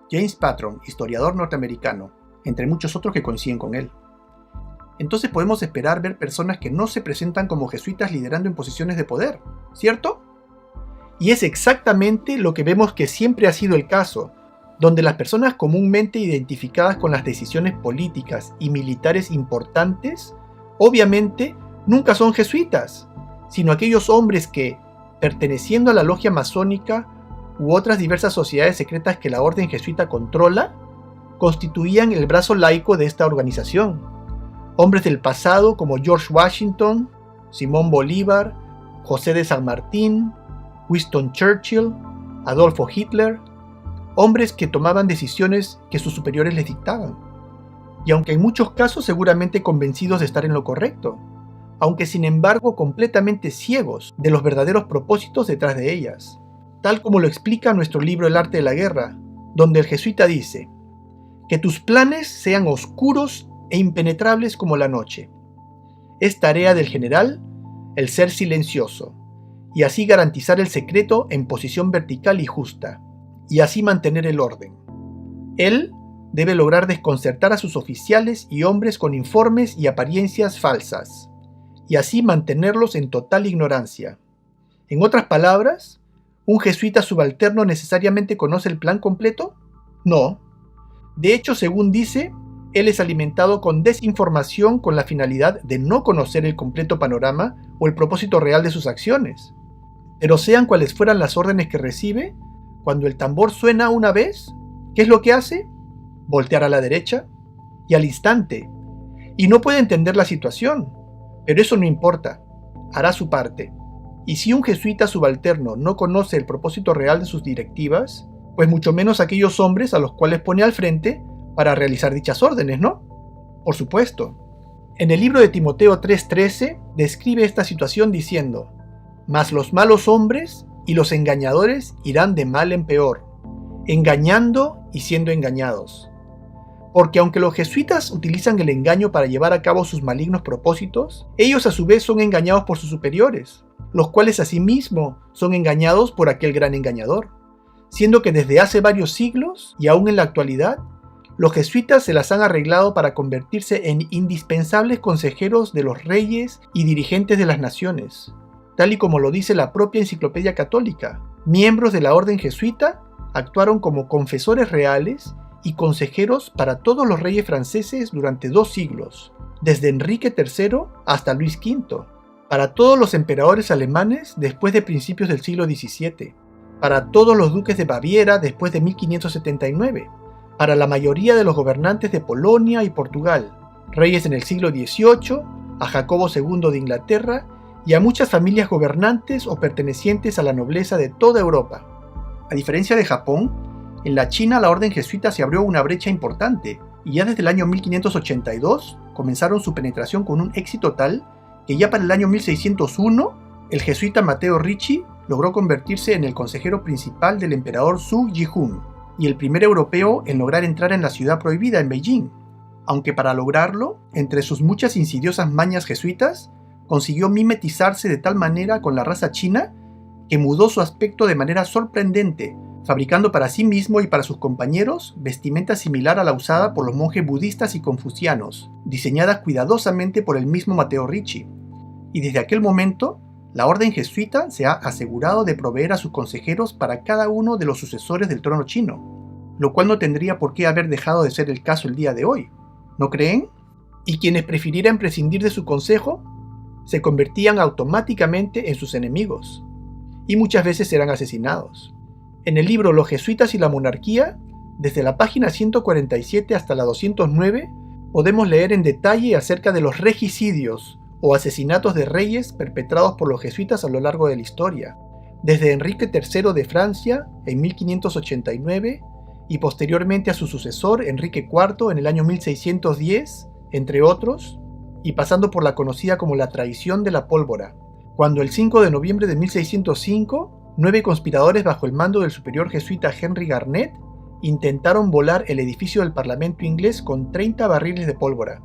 S4: James Patron, historiador norteamericano, entre muchos otros que coinciden con él. Entonces podemos esperar ver personas que no se presentan como jesuitas liderando en posiciones de poder, ¿cierto? Y es exactamente lo que vemos que siempre ha sido el caso, donde las personas comúnmente identificadas con las decisiones políticas y militares importantes, obviamente nunca son jesuitas, sino aquellos hombres que, perteneciendo a la logia masónica u otras diversas sociedades secretas que la orden jesuita controla, constituían el brazo laico de esta organización. Hombres del pasado como George Washington, Simón Bolívar, José de San Martín, Winston Churchill, Adolfo Hitler, hombres que tomaban decisiones que sus superiores les dictaban, y aunque en muchos casos seguramente convencidos de estar en lo correcto, aunque sin embargo completamente ciegos de los verdaderos propósitos detrás de ellas, tal como lo explica nuestro libro El arte de la guerra, donde el jesuita dice: que tus planes sean oscuros e impenetrables como la noche. Es tarea del general el ser silencioso, y así garantizar el secreto en posición vertical y justa, y así mantener el orden. Él debe lograr desconcertar a sus oficiales y hombres con informes y apariencias falsas, y así mantenerlos en total ignorancia. En otras palabras, ¿un jesuita subalterno necesariamente conoce el plan completo? No. De hecho, según dice, él es alimentado con desinformación con la finalidad de no conocer el completo panorama o el propósito real de sus acciones. Pero sean cuales fueran las órdenes que recibe, cuando el tambor suena una vez, ¿qué es lo que hace? Voltear a la derecha y al instante. Y no puede entender la situación, pero eso no importa, hará su parte. Y si un jesuita subalterno no conoce el propósito real de sus directivas, pues mucho menos aquellos hombres a los cuales pone al frente para realizar dichas órdenes, ¿no? Por supuesto. En el libro de Timoteo 3:13 describe esta situación diciendo: mas los malos hombres y los engañadores irán de mal en peor, engañando y siendo engañados. Porque aunque los jesuitas utilizan el engaño para llevar a cabo sus malignos propósitos, ellos a su vez son engañados por sus superiores, los cuales asimismo son engañados por aquel gran engañador, siendo que desde hace varios siglos y aún en la actualidad, los jesuitas se las han arreglado para convertirse en indispensables consejeros de los reyes y dirigentes de las naciones, tal y como lo dice la propia Enciclopedia Católica. Miembros de la orden jesuita actuaron como confesores reales y consejeros para todos los reyes franceses durante 2 siglos, desde Enrique III hasta Luis V, para todos los emperadores alemanes después de principios del siglo XVII, para todos los duques de Baviera después de 1579, para la mayoría de los gobernantes de Polonia y Portugal, reyes en el siglo XVIII, a Jacobo II de Inglaterra y a muchas familias gobernantes o pertenecientes a la nobleza de toda Europa. A diferencia de Japón, en la China la orden jesuita se abrió una brecha importante, y ya desde el año 1582 comenzaron su penetración con un éxito tal que ya para el año 1601 el jesuita Matteo Ricci logró convertirse en el consejero principal del emperador Zhu Jihun, y el primer europeo en lograr entrar en la ciudad prohibida en Beijing, aunque para lograrlo, entre sus muchas insidiosas mañas jesuitas, consiguió mimetizarse de tal manera con la raza china que mudó su aspecto de manera sorprendente, fabricando para sí mismo y para sus compañeros vestimenta similar a la usada por los monjes budistas y confucianos, diseñadas cuidadosamente por el mismo Matteo Ricci. Y desde aquel momento, la orden jesuita se ha asegurado de proveer a sus consejeros para cada uno de los sucesores del trono chino, lo cual no tendría por qué haber dejado de ser el caso el día de hoy, ¿no creen? Y quienes prefirieran prescindir de su consejo, se convertían automáticamente en sus enemigos, y muchas veces eran asesinados. En el libro Los jesuitas y la monarquía, desde la página 147 hasta la 209, podemos leer en detalle acerca de los regicidios o asesinatos de reyes perpetrados por los jesuitas a lo largo de la historia, desde Enrique III de Francia en 1589 y posteriormente a su sucesor Enrique IV en el año 1610, entre otros, y pasando por la conocida como la traición de la pólvora, cuando el 5 de noviembre de 1605, 9 conspiradores bajo el mando del superior jesuita Henry Garnet intentaron volar el edificio del Parlamento inglés con 30 barriles de pólvora,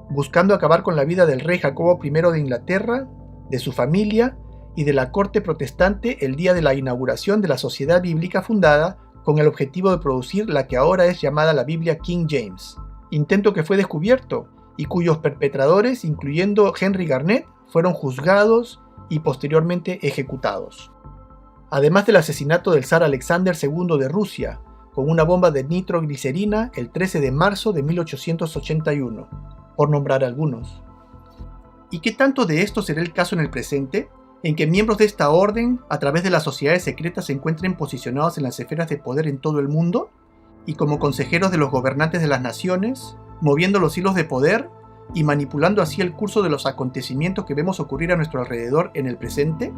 S4: buscando acabar con la vida del rey Jacobo I de Inglaterra, de su familia y de la corte protestante el día de la inauguración de la sociedad bíblica fundada con el objetivo de producir la que ahora es llamada la Biblia King James, intento que fue descubierto y cuyos perpetradores, incluyendo Henry Garnet, fueron juzgados y posteriormente ejecutados. Además del asesinato del zar Alexander II de Rusia, con una bomba de nitroglicerina el 13 de marzo de 1881, por nombrar algunos. ¿Y qué tanto de esto será el caso en el presente, en que miembros de esta orden, a través de las sociedades secretas, se encuentren posicionados en las esferas de poder en todo el mundo, y como consejeros de los gobernantes de las naciones, moviendo los hilos de poder y manipulando así el curso de los acontecimientos que vemos ocurrir a nuestro alrededor en el presente?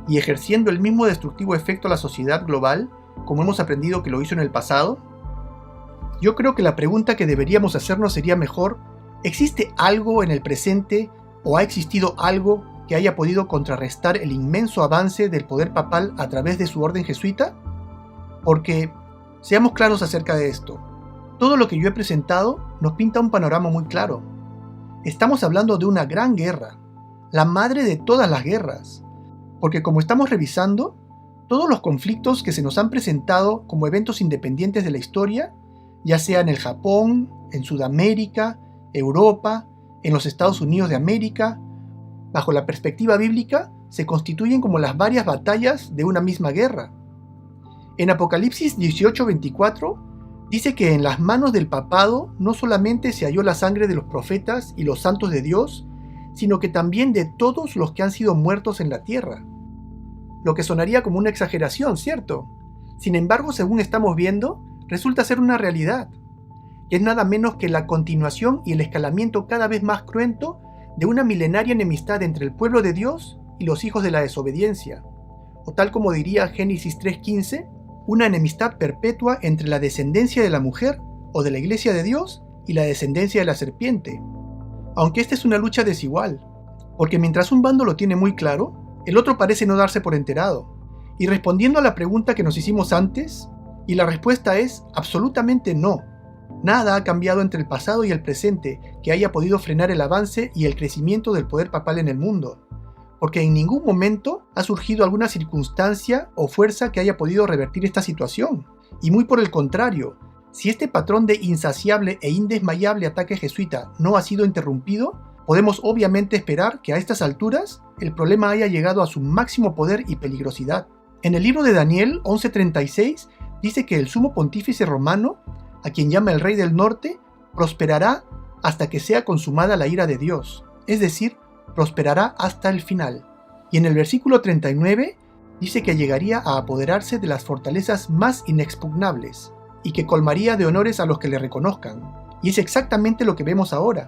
S4: Y ejerciendo el mismo destructivo efecto a la sociedad global, como hemos aprendido que lo hizo en el pasado? Yo creo que la pregunta que deberíamos hacernos sería mejor, ¿existe algo en el presente o ha existido algo que haya podido contrarrestar el inmenso avance del poder papal a través de su orden jesuita? Porque, seamos claros acerca de esto, todo lo que yo he presentado nos pinta un panorama muy claro. Estamos hablando de una gran guerra, la madre de todas las guerras. Porque como estamos revisando, todos los conflictos que se nos han presentado como eventos independientes de la historia, ya sea en el Japón, en Sudamérica, Europa, en los Estados Unidos de América, bajo la perspectiva bíblica, se constituyen como las varias batallas de una misma guerra. En Apocalipsis 18:24 dice que en las manos del papado no solamente se halló la sangre de los profetas y los santos de Dios, sino que también de todos los que han sido muertos en la tierra. Lo que sonaría como una exageración, ¿cierto? Sin embargo, según estamos viendo, resulta ser una realidad, que es nada menos que la continuación y el escalamiento cada vez más cruento de una milenaria enemistad entre el pueblo de Dios y los hijos de la desobediencia, o tal como diría Génesis 3:15, una enemistad perpetua entre la descendencia de la mujer o de la iglesia de Dios y la descendencia de la serpiente. Aunque esta es una lucha desigual, porque mientras un bando lo tiene muy claro, el otro parece no darse por enterado. Y respondiendo a la pregunta que nos hicimos antes, y la respuesta es absolutamente no. Nada ha cambiado entre el pasado y el presente que haya podido frenar el avance y el crecimiento del poder papal en el mundo, porque en ningún momento ha surgido alguna circunstancia o fuerza que haya podido revertir esta situación. Y muy por el contrario, si este patrón de insaciable e indesmayable ataque jesuita no ha sido interrumpido, podemos obviamente esperar que a estas alturas el problema haya llegado a su máximo poder y peligrosidad. En el libro de Daniel 11:36 dice que el sumo pontífice romano, a quien llama el Rey del Norte, prosperará hasta que sea consumada la ira de Dios, es decir, prosperará hasta el final. Y en el versículo 39 dice que llegaría a apoderarse de las fortalezas más inexpugnables y que colmaría de honores a los que le reconozcan. Y es exactamente lo que vemos ahora,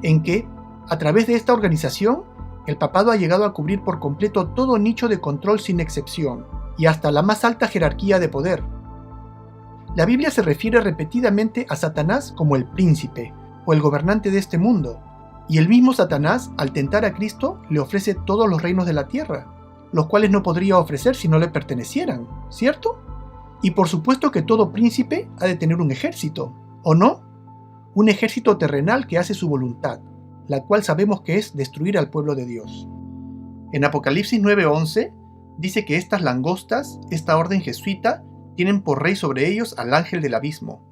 S4: en que, a través de esta organización, el papado ha llegado a cubrir por completo todo nicho de control sin excepción, y hasta la más alta jerarquía de poder. La Biblia se refiere repetidamente a Satanás como el príncipe, o el gobernante de este mundo, y el mismo Satanás, al tentar a Cristo, le ofrece todos los reinos de la tierra, los cuales no podría ofrecer si no le pertenecieran, ¿cierto? Y por supuesto que todo príncipe ha de tener un ejército, ¿o no? Un ejército terrenal que hace su voluntad, la cual sabemos que es destruir al pueblo de Dios. En Apocalipsis 9:11 dice que estas langostas, esta orden jesuita, tienen por rey sobre ellos al ángel del abismo.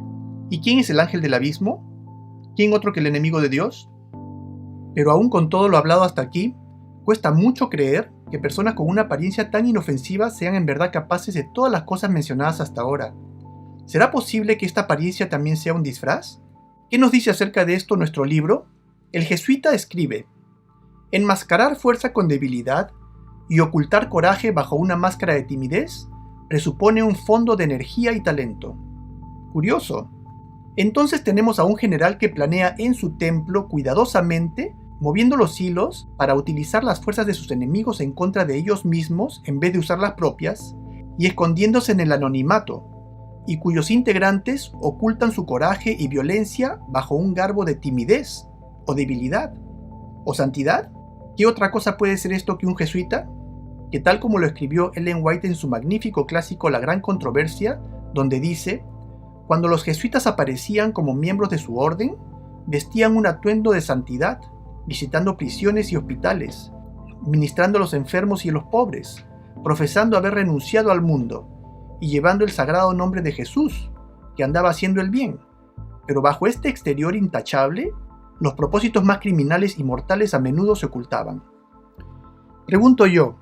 S4: ¿Y quién es el ángel del abismo? ¿Quién otro que el enemigo de Dios? Pero aún con todo lo hablado hasta aquí, cuesta mucho creer que personas con una apariencia tan inofensiva sean en verdad capaces de todas las cosas mencionadas hasta ahora. ¿Será posible que esta apariencia también sea un disfraz? ¿Qué nos dice acerca de esto nuestro libro? El jesuita escribe: enmascarar fuerza con debilidad y ocultar coraje bajo una máscara de timidez presupone un fondo de energía y talento. Curioso. Entonces tenemos a un general que planea en su templo cuidadosamente, moviendo los hilos para utilizar las fuerzas de sus enemigos en contra de ellos mismos en vez de usar las propias, y escondiéndose en el anonimato, y cuyos integrantes ocultan su coraje y violencia bajo un garbo de timidez, o debilidad, o santidad. ¿Qué otra cosa puede ser esto que un jesuita? Que tal como lo escribió Ellen White en su magnífico clásico La Gran Controversia, donde dice: cuando los jesuitas aparecían como miembros de su orden, vestían un atuendo de santidad, visitando prisiones y hospitales, ministrando a los enfermos y a los pobres, profesando haber renunciado al mundo, y llevando el sagrado nombre de Jesús, que andaba haciendo el bien. Pero bajo este exterior intachable, los propósitos más criminales y mortales a menudo se ocultaban. Pregunto yo,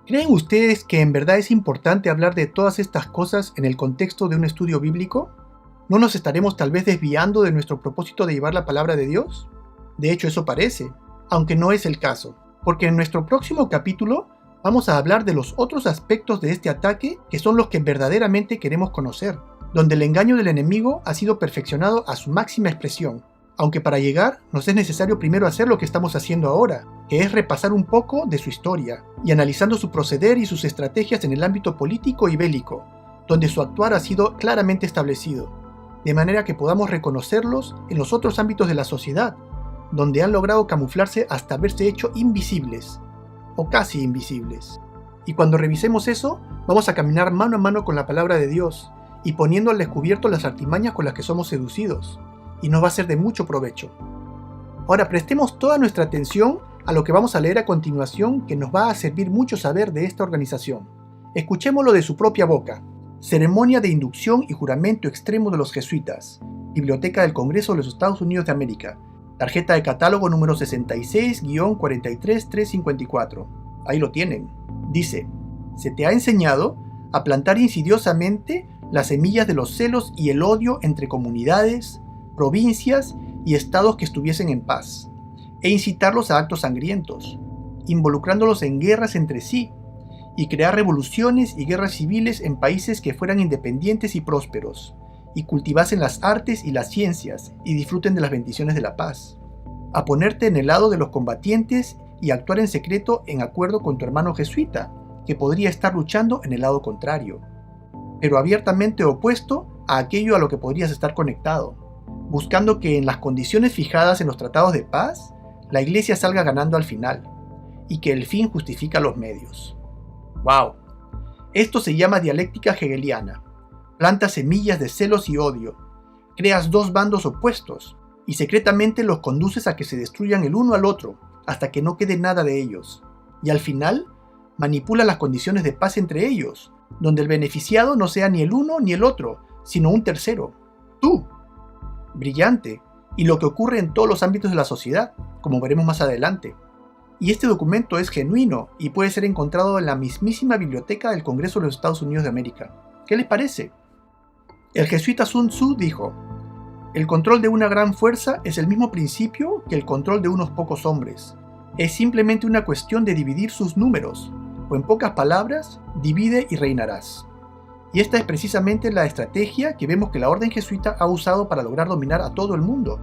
S4: ¿creen ustedes que en verdad es importante hablar de todas estas cosas en el contexto de un estudio bíblico? ¿No nos estaremos tal vez desviando de nuestro propósito de llevar la palabra de Dios? De hecho, eso parece, aunque no es el caso, porque en nuestro próximo capítulo vamos a hablar de los otros aspectos de este ataque que son los que verdaderamente queremos conocer, donde el engaño del enemigo ha sido perfeccionado a su máxima expresión, aunque para llegar nos es necesario primero hacer lo que estamos haciendo ahora, que es repasar un poco de su historia, y analizando su proceder y sus estrategias en el ámbito político y bélico, donde su actuar ha sido claramente establecido, de manera que podamos reconocerlos en los otros ámbitos de la sociedad, donde han logrado camuflarse hasta haberse hecho invisibles, o casi invisibles. Y cuando revisemos eso, vamos a caminar mano a mano con la palabra de Dios, y poniendo al descubierto las artimañas con las que somos seducidos, y nos va a ser de mucho provecho. Ahora prestemos toda nuestra atención a lo que vamos a leer a continuación, que nos va a servir mucho saber de esta organización. Escuchémoslo de su propia boca. Ceremonia de inducción y juramento extremo de los jesuitas. Biblioteca del Congreso de los Estados Unidos de América. Tarjeta de catálogo número 66-43354. Ahí lo tienen. Dice: se te ha enseñado a plantar insidiosamente las semillas de los celos y el odio entre comunidades, provincias y estados que estuviesen en paz, e incitarlos a actos sangrientos, involucrándolos en guerras entre sí, y crear revoluciones y guerras civiles en países que fueran independientes y prósperos, y cultivasen las artes y las ciencias, y disfruten de las bendiciones de la paz. A ponerte en el lado de los combatientes y actuar en secreto en acuerdo con tu hermano jesuita, que podría estar luchando en el lado contrario, pero abiertamente opuesto a aquello a lo que podrías estar conectado, buscando que en las condiciones fijadas en los tratados de paz, la Iglesia salga ganando al final, y que el fin justifica los medios. ¡Wow! Esto se llama dialéctica hegeliana. Planta semillas de celos y odio, Creas dos bandos opuestos y secretamente los conduces a que se destruyan el uno al otro hasta que no quede nada de ellos. Y al final, manipula las condiciones de paz entre ellos, donde el beneficiado no sea ni el uno ni el otro, sino un tercero, tú. Brillante, y lo que ocurre en todos los ámbitos de la sociedad, como veremos más adelante. Y este documento es genuino y puede ser encontrado en la mismísima biblioteca del Congreso de los Estados Unidos de América. ¿Qué les parece? El jesuita Sun Tzu dijo: el control de una gran fuerza es el mismo principio que el control de unos pocos hombres. Es simplemente una cuestión de dividir sus números, o en pocas palabras, divide y reinarás. Y esta es precisamente la estrategia que vemos que la orden jesuita ha usado para lograr dominar a todo el mundo.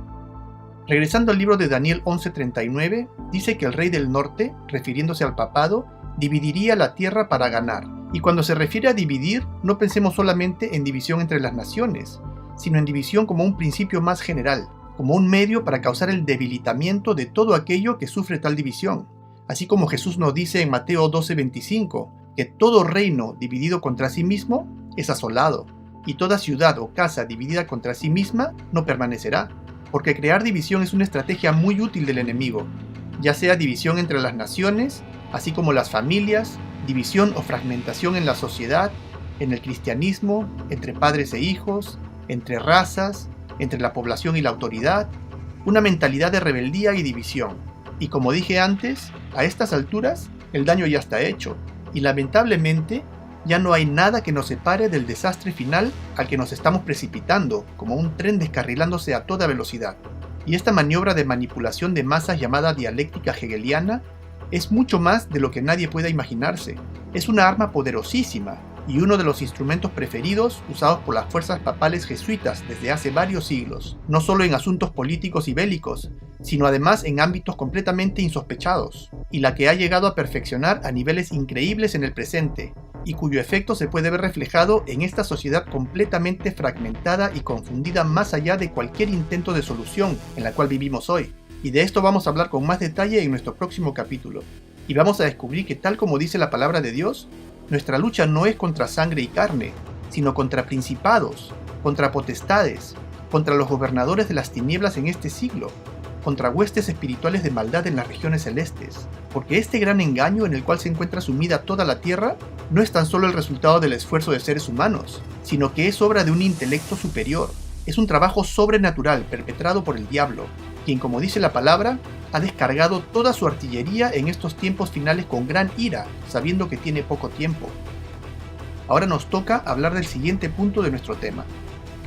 S4: Regresando al libro de Daniel 11:39, dice que el rey del norte, refiriéndose al papado, dividiría la tierra para ganar. Y cuando se refiere a dividir, no pensemos solamente en división entre las naciones, sino en división como un principio más general, como un medio para causar el debilitamiento de todo aquello que sufre tal división. Así como Jesús nos dice en Mateo 12:25, que todo reino dividido contra sí mismo es asolado, y toda ciudad o casa dividida contra sí misma no permanecerá, porque crear división es una estrategia muy útil del enemigo, ya sea división entre las naciones, así como las familias, división o fragmentación en la sociedad, en el cristianismo, entre padres e hijos, entre razas, entre la población y la autoridad, una mentalidad de rebeldía y división. Y como dije antes, a estas alturas el daño ya está hecho, y lamentablemente ya no hay nada que nos separe del desastre final al que nos estamos precipitando, como un tren descarrilándose a toda velocidad. Y esta maniobra de manipulación de masas llamada dialéctica hegeliana es mucho más de lo que nadie pueda imaginarse. Es una arma poderosísima y uno de los instrumentos preferidos usados por las fuerzas papales jesuitas desde hace varios siglos, no solo en asuntos políticos y bélicos, sino además en ámbitos completamente insospechados, y la que ha llegado a perfeccionar a niveles increíbles en el presente, y cuyo efecto se puede ver reflejado en esta sociedad completamente fragmentada y confundida más allá de cualquier intento de solución en la cual vivimos hoy. Y de esto vamos a hablar con más detalle en nuestro próximo capítulo. Y vamos a descubrir que, tal como dice la palabra de Dios, nuestra lucha no es contra sangre y carne, sino contra principados, contra potestades, contra los gobernadores de las tinieblas en este siglo, contra huestes espirituales de maldad en las regiones celestes, porque este gran engaño en el cual se encuentra sumida toda la tierra no es tan solo el resultado del esfuerzo de seres humanos, sino que es obra de un intelecto superior. Es un trabajo sobrenatural perpetrado por el diablo, quien, como dice la palabra, ha descargado toda su artillería en estos tiempos finales con gran ira, sabiendo que tiene poco tiempo. Ahora nos toca hablar del siguiente punto de nuestro tema.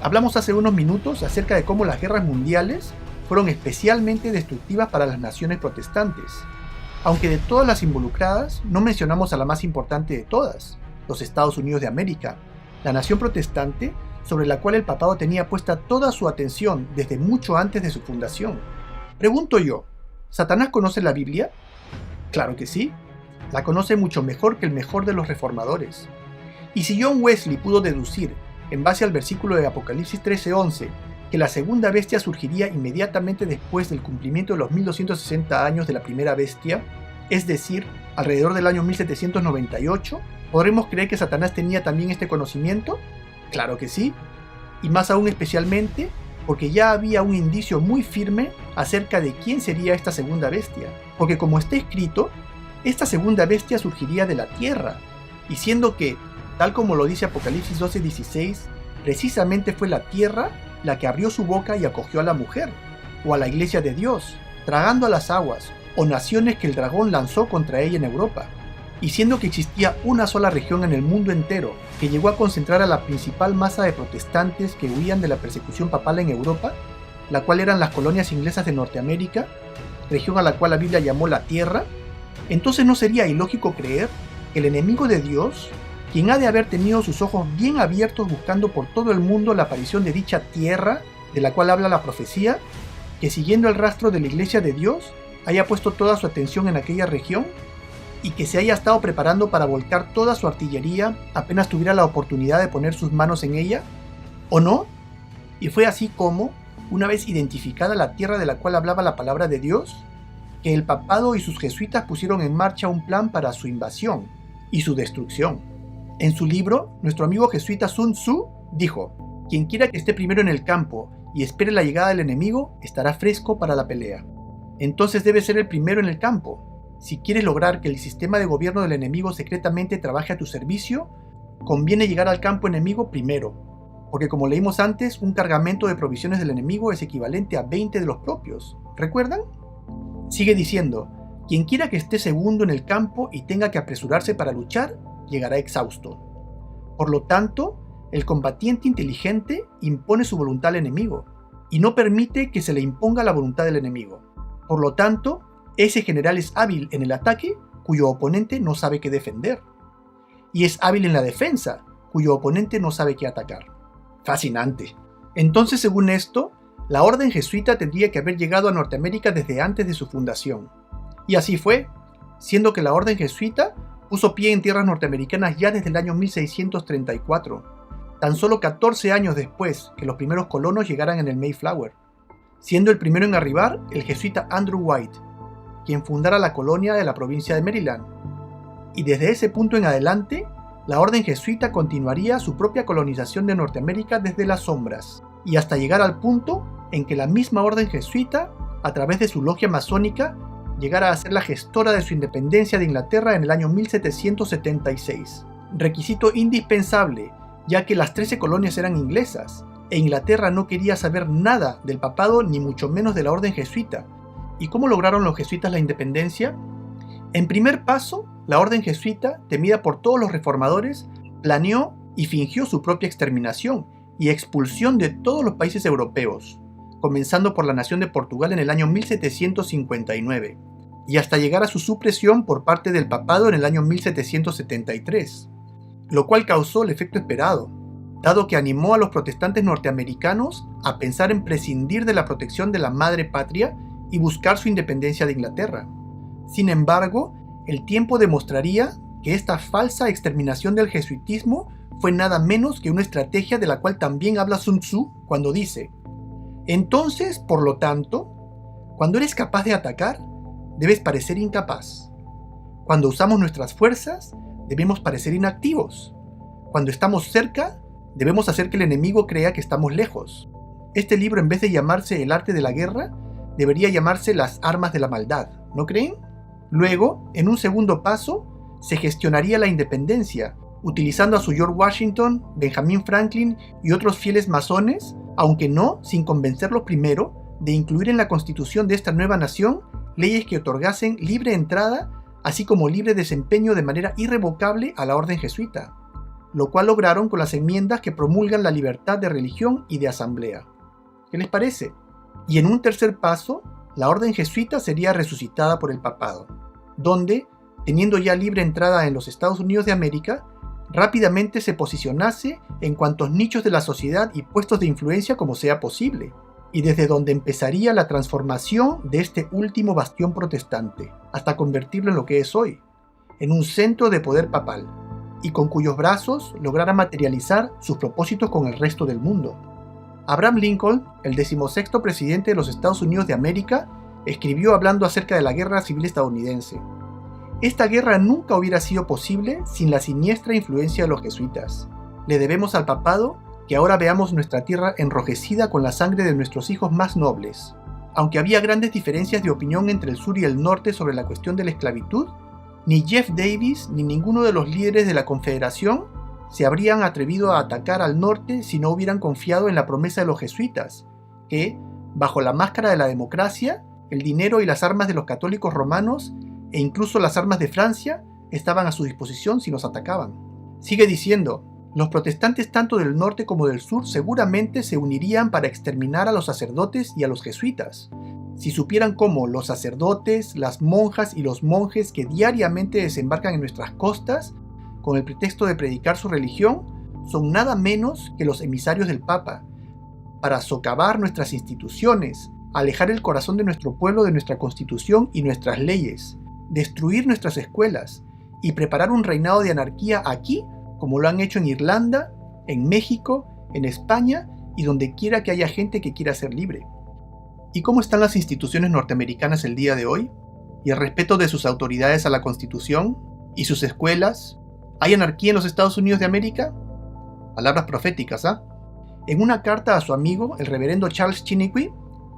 S4: Hablamos hace unos minutos acerca de cómo las guerras mundiales fueron especialmente destructivas para las naciones protestantes. Aunque de todas las involucradas, no mencionamos a la más importante de todas, los Estados Unidos de América, la nación protestante sobre la cual el papado tenía puesta toda su atención desde mucho antes de su fundación. Pregunto yo, ¿Satanás conoce la Biblia? Claro que sí, la conoce mucho mejor que el mejor de los reformadores. Y si John Wesley pudo deducir, en base al versículo de Apocalipsis 13:11, que la segunda bestia surgiría inmediatamente después del cumplimiento de los 1260 años de la primera bestia, es decir, alrededor del año 1798, ¿podremos creer que Satanás tenía también este conocimiento? Claro que sí, y más aún especialmente porque ya había un indicio muy firme acerca de quién sería esta segunda bestia, porque como está escrito, esta segunda bestia surgiría de la tierra, y siendo que, tal como lo dice Apocalipsis 12:16, precisamente fue la tierra la que abrió su boca y acogió a la mujer, o a la iglesia de Dios, tragando a las aguas, o naciones que el dragón lanzó contra ella en Europa. Y siendo que existía una sola región en el mundo entero que llegó a concentrar a la principal masa de protestantes que huían de la persecución papal en Europa, la cual eran las colonias inglesas de Norteamérica, región a la cual la Biblia llamó la Tierra, entonces no sería ilógico creer que el enemigo de Dios, quien ha de haber tenido sus ojos bien abiertos buscando por todo el mundo la aparición de dicha tierra, de la cual habla la profecía, que siguiendo el rastro de la iglesia de Dios, haya puesto toda su atención en aquella región, y que se haya estado preparando para volcar toda su artillería apenas tuviera la oportunidad de poner sus manos en ella, ¿o no? Y fue así como, una vez identificada la tierra de la cual hablaba la palabra de Dios, que el papado y sus jesuitas pusieron en marcha un plan para su invasión y su destrucción. En su libro, nuestro amigo jesuita Sun Tzu dijo: Quien quiera que esté primero en el campo y espere la llegada del enemigo, estará fresco para la pelea. Entonces debe ser el primero en el campo. Si quieres lograr que el sistema de gobierno del enemigo secretamente trabaje a tu servicio, conviene llegar al campo enemigo primero, porque como leímos antes, un cargamento de provisiones del enemigo es equivalente a 20 de los propios. ¿Recuerdan? Sigue diciendo, quien quiera que esté segundo en el campo y tenga que apresurarse para luchar, llegará exhausto. Por lo tanto, el combatiente inteligente impone su voluntad al enemigo y no permite que se le imponga la voluntad del enemigo. Por lo tanto, ese general es hábil en el ataque cuyo oponente no sabe qué defender, y es hábil en la defensa cuyo oponente no sabe qué atacar. Fascinante. Entonces, según esto, la orden jesuita tendría que haber llegado a Norteamérica desde antes de su fundación. Y así fue, siendo que la orden jesuita puso pie en tierras norteamericanas ya desde el año 1634, tan solo 14 años después que los primeros colonos llegaran en el Mayflower, siendo el primero en arribar el jesuita Andrew White, quien fundara la colonia de la provincia de Maryland. Y desde ese punto en adelante, la orden jesuita continuaría su propia colonización de Norteamérica desde las sombras, y hasta llegar al punto en que la misma orden jesuita, a través de su logia masónica, llegara a ser la gestora de su independencia de Inglaterra en el año 1776. Requisito indispensable, ya que las 13 colonias eran inglesas, e Inglaterra no quería saber nada del papado ni mucho menos de la orden jesuita. ¿Y cómo lograron los jesuitas la independencia? En primer paso, la orden jesuita, temida por todos los reformadores, planeó y fingió su propia exterminación y expulsión de todos los países europeos, comenzando por la nación de Portugal en el año 1759, y hasta llegar a su supresión por parte del papado en el año 1773, lo cual causó el efecto esperado, dado que animó a los protestantes norteamericanos a pensar en prescindir de la protección de la madre patria y buscar su independencia de Inglaterra. Sin embargo, el tiempo demostraría que esta falsa exterminación del jesuitismo fue nada menos que una estrategia de la cual también habla Sun Tzu cuando dice: entonces, por lo tanto, cuando eres capaz de atacar, debes parecer incapaz. Cuando usamos nuestras fuerzas, debemos parecer inactivos. Cuando estamos cerca, debemos hacer que el enemigo crea que estamos lejos. Este libro, en vez de llamarse El arte de la guerra, debería llamarse Las armas de la maldad, ¿no creen? Luego, en un segundo paso, se gestionaría la independencia, utilizando a su George Washington, Benjamin Franklin y otros fieles masones, aunque no sin convencerlos primero de incluir en la constitución de esta nueva nación leyes que otorgasen libre entrada, así como libre desempeño de manera irrevocable a la orden jesuita, lo cual lograron con las enmiendas que promulgan la libertad de religión y de asamblea. ¿Qué les parece? Y en un tercer paso, la orden jesuita sería resucitada por el papado, donde, teniendo ya libre entrada en los Estados Unidos de América, rápidamente se posicionase en cuantos nichos de la sociedad y puestos de influencia como sea posible, y desde donde empezaría la transformación de este último bastión protestante, hasta convertirlo en lo que es hoy, en un centro de poder papal, y con cuyos brazos lograra materializar sus propósitos con el resto del mundo. Abraham Lincoln, el 16º presidente de los Estados Unidos de América, escribió hablando acerca de la Guerra Civil Estadounidense: esta guerra nunca hubiera sido posible sin la siniestra influencia de los jesuitas. Le debemos al papado que ahora veamos nuestra tierra enrojecida con la sangre de nuestros hijos más nobles. Aunque había grandes diferencias de opinión entre el sur y el norte sobre la cuestión de la esclavitud, ni Jeff Davis ni ninguno de los líderes de la Confederación se habrían atrevido a atacar al norte si no hubieran confiado en la promesa de los jesuitas, que, bajo la máscara de la democracia, el dinero y las armas de los católicos romanos, e incluso las armas de Francia, estaban a su disposición si nos atacaban. Sigue diciendo: los protestantes tanto del norte como del sur seguramente se unirían para exterminar a los sacerdotes y a los jesuitas, si supieran cómo los sacerdotes, las monjas y los monjes que diariamente desembarcan en nuestras costas, con el pretexto de predicar su religión, son nada menos que los emisarios del Papa, para socavar nuestras instituciones, alejar el corazón de nuestro pueblo de nuestra constitución y nuestras leyes, destruir nuestras escuelas y preparar un reinado de anarquía aquí, como lo han hecho en Irlanda, en México, en España y donde quiera que haya gente que quiera ser libre. ¿Y cómo están las instituciones norteamericanas el día de hoy? ¿Y el respeto de sus autoridades a la Constitución? ¿Y sus escuelas? ¿Hay anarquía en los Estados Unidos de América? Palabras proféticas, ¿ah? En una carta a su amigo, el reverendo Charles Chiniquy,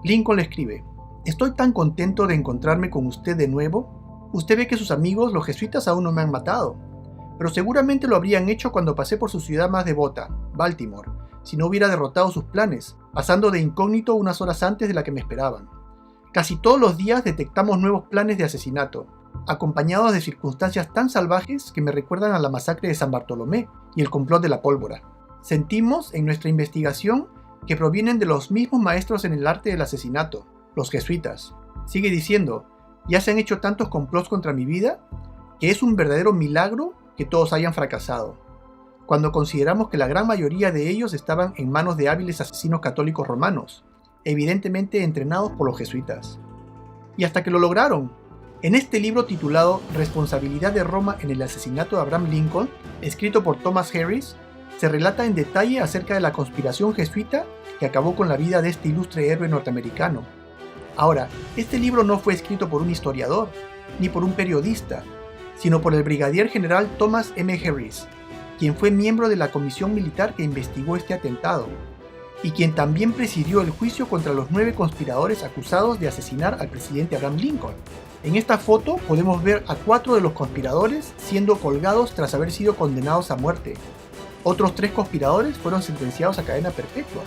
S4: Lincoln le escribe: «Estoy tan contento de encontrarme con usted de nuevo. Usted ve que sus amigos, los jesuitas, aún no me han matado, pero seguramente lo habrían hecho cuando pasé por su ciudad más devota, Baltimore, si no hubiera derrotado sus planes, pasando de incógnito unas horas antes de la que me esperaban. Casi todos los días detectamos nuevos planes de asesinato, acompañados de circunstancias tan salvajes que me recuerdan a la masacre de San Bartolomé y el complot de la pólvora. Sentimos en nuestra investigación que provienen de los mismos maestros en el arte del asesinato, los jesuitas». Sigue diciendo: «Ya se han hecho tantos complots contra mi vida que es un verdadero milagro que todos hayan fracasado, cuando consideramos que la gran mayoría de ellos estaban en manos de hábiles asesinos católicos romanos, evidentemente entrenados por los jesuitas. Y hasta que lo lograron». En este libro titulado Responsabilidad de Roma en el asesinato de Abraham Lincoln, escrito por Thomas Harris, se relata en detalle acerca de la conspiración jesuita que acabó con la vida de este ilustre héroe norteamericano. Ahora, este libro no fue escrito por un historiador, ni por un periodista, sino por el brigadier general Thomas M. Harris, quien fue miembro de la comisión militar que investigó este atentado, y quien también presidió el juicio contra los 9 conspiradores acusados de asesinar al presidente Abraham Lincoln. En esta foto podemos ver a 4 de los conspiradores siendo colgados tras haber sido condenados a muerte. Otros 3 conspiradores fueron sentenciados a cadena perpetua.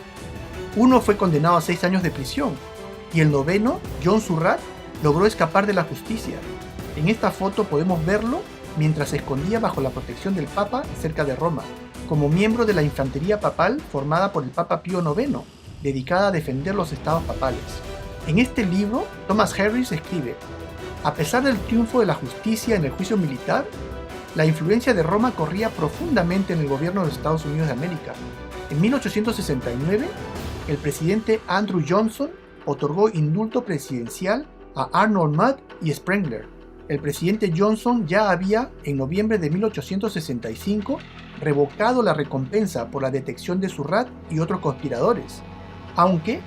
S4: Uno fue condenado a 6 años de prisión, y el 9º, John Surratt, logró escapar de la justicia. En esta foto podemos verlo mientras se escondía bajo la protección del Papa cerca de Roma, como miembro de la infantería papal formada por el Papa Pío IX, dedicada a defender los estados papales. En este libro, Thomas Harris escribe: «A pesar del triunfo de la justicia en el juicio militar, la influencia de Roma corría profundamente en el gobierno de los Estados Unidos de América. En 1869, el presidente Andrew Johnson otorgó indulto presidencial a Arnold Mudd y Sprengler. El presidente Johnson ya había, en noviembre de 1865, revocado la recompensa por la detección de Surratt y otros conspiradores, aunque,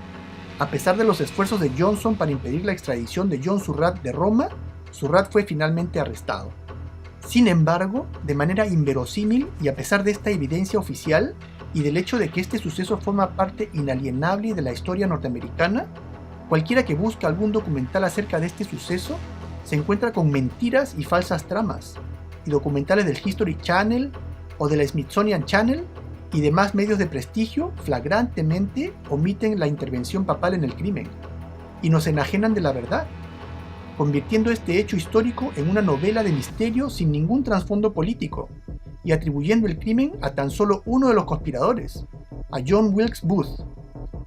S4: a pesar de los esfuerzos de Johnson para impedir la extradición de John Surratt de Roma, Surratt fue finalmente arrestado. Sin embargo, de manera inverosímil y a pesar de esta evidencia oficial y del hecho de que este suceso forma parte inalienable de la historia norteamericana, cualquiera que busque algún documental acerca de este suceso se encuentra con mentiras y falsas tramas, y documentales del History Channel o del Smithsonian Channel y demás medios de prestigio flagrantemente omiten la intervención papal en el crimen, y nos enajenan de la verdad, convirtiendo este hecho histórico en una novela de misterio sin ningún trasfondo político, y atribuyendo el crimen a tan solo uno de los conspiradores, a John Wilkes Booth,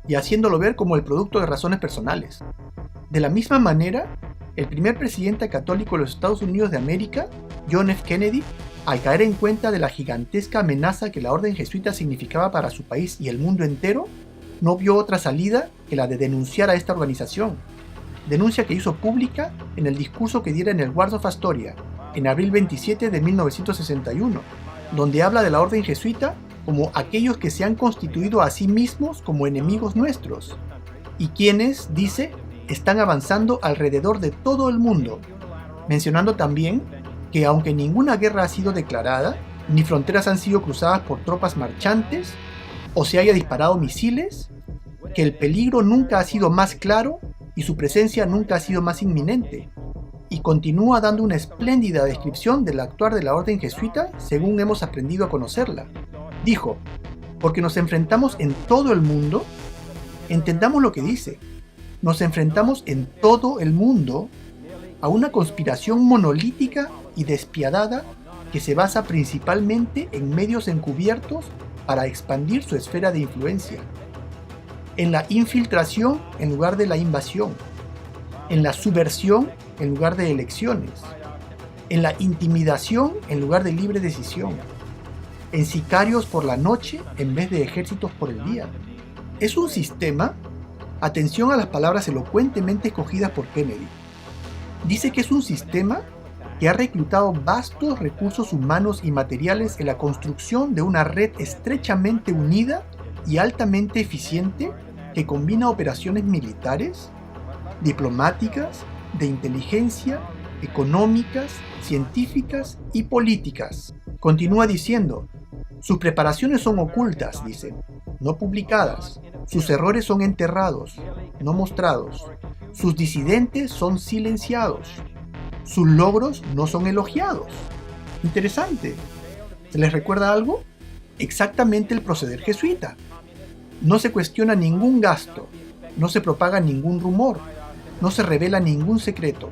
S4: y haciéndolo ver como el producto de razones personales. De la misma manera, el primer presidente católico de los Estados Unidos de América, John F. Kennedy, al caer en cuenta de la gigantesca amenaza que la orden jesuita significaba para su país y el mundo entero, no vio otra salida que la de denunciar a esta organización, denuncia que hizo pública en el discurso que diera en el Wars of Astoria, en abril 27 de 1961, donde habla de la orden jesuita como aquellos que se han constituido a sí mismos como enemigos nuestros, y quienes, dice, están avanzando alrededor de todo el mundo, mencionando también que aunque ninguna guerra ha sido declarada, ni fronteras han sido cruzadas por tropas marchantes, o se haya disparado misiles, que el peligro nunca ha sido más claro y su presencia nunca ha sido más inminente, y continúa dando una espléndida descripción del actuar de la orden jesuita según hemos aprendido a conocerla. Dijo: «Porque nos enfrentamos en todo el mundo, entendamos lo que dice, nos enfrentamos en todo el mundo a una conspiración monolítica y despiadada que se basa principalmente en medios encubiertos para expandir su esfera de influencia, en la infiltración en lugar de la invasión, en la subversión en lugar de elecciones, en la intimidación en lugar de libre decisión, en sicarios por la noche en vez de ejércitos por el día. Es un sistema», atención a las palabras elocuentemente escogidas por Kennedy, dice que es un sistema que ha reclutado vastos recursos humanos y materiales en la construcción de una red estrechamente unida y altamente eficiente que combina operaciones militares, diplomáticas, de inteligencia económicas, científicas y políticas. Continúa diciendo, sus preparaciones son ocultas, dice, no publicadas. Sus errores son enterrados, no mostrados. Sus disidentes son silenciados. Sus logros no son elogiados. Interesante. ¿Se les recuerda algo? Exactamente el proceder jesuita. No se cuestiona ningún gasto, no se propaga ningún rumor, no se revela ningún secreto.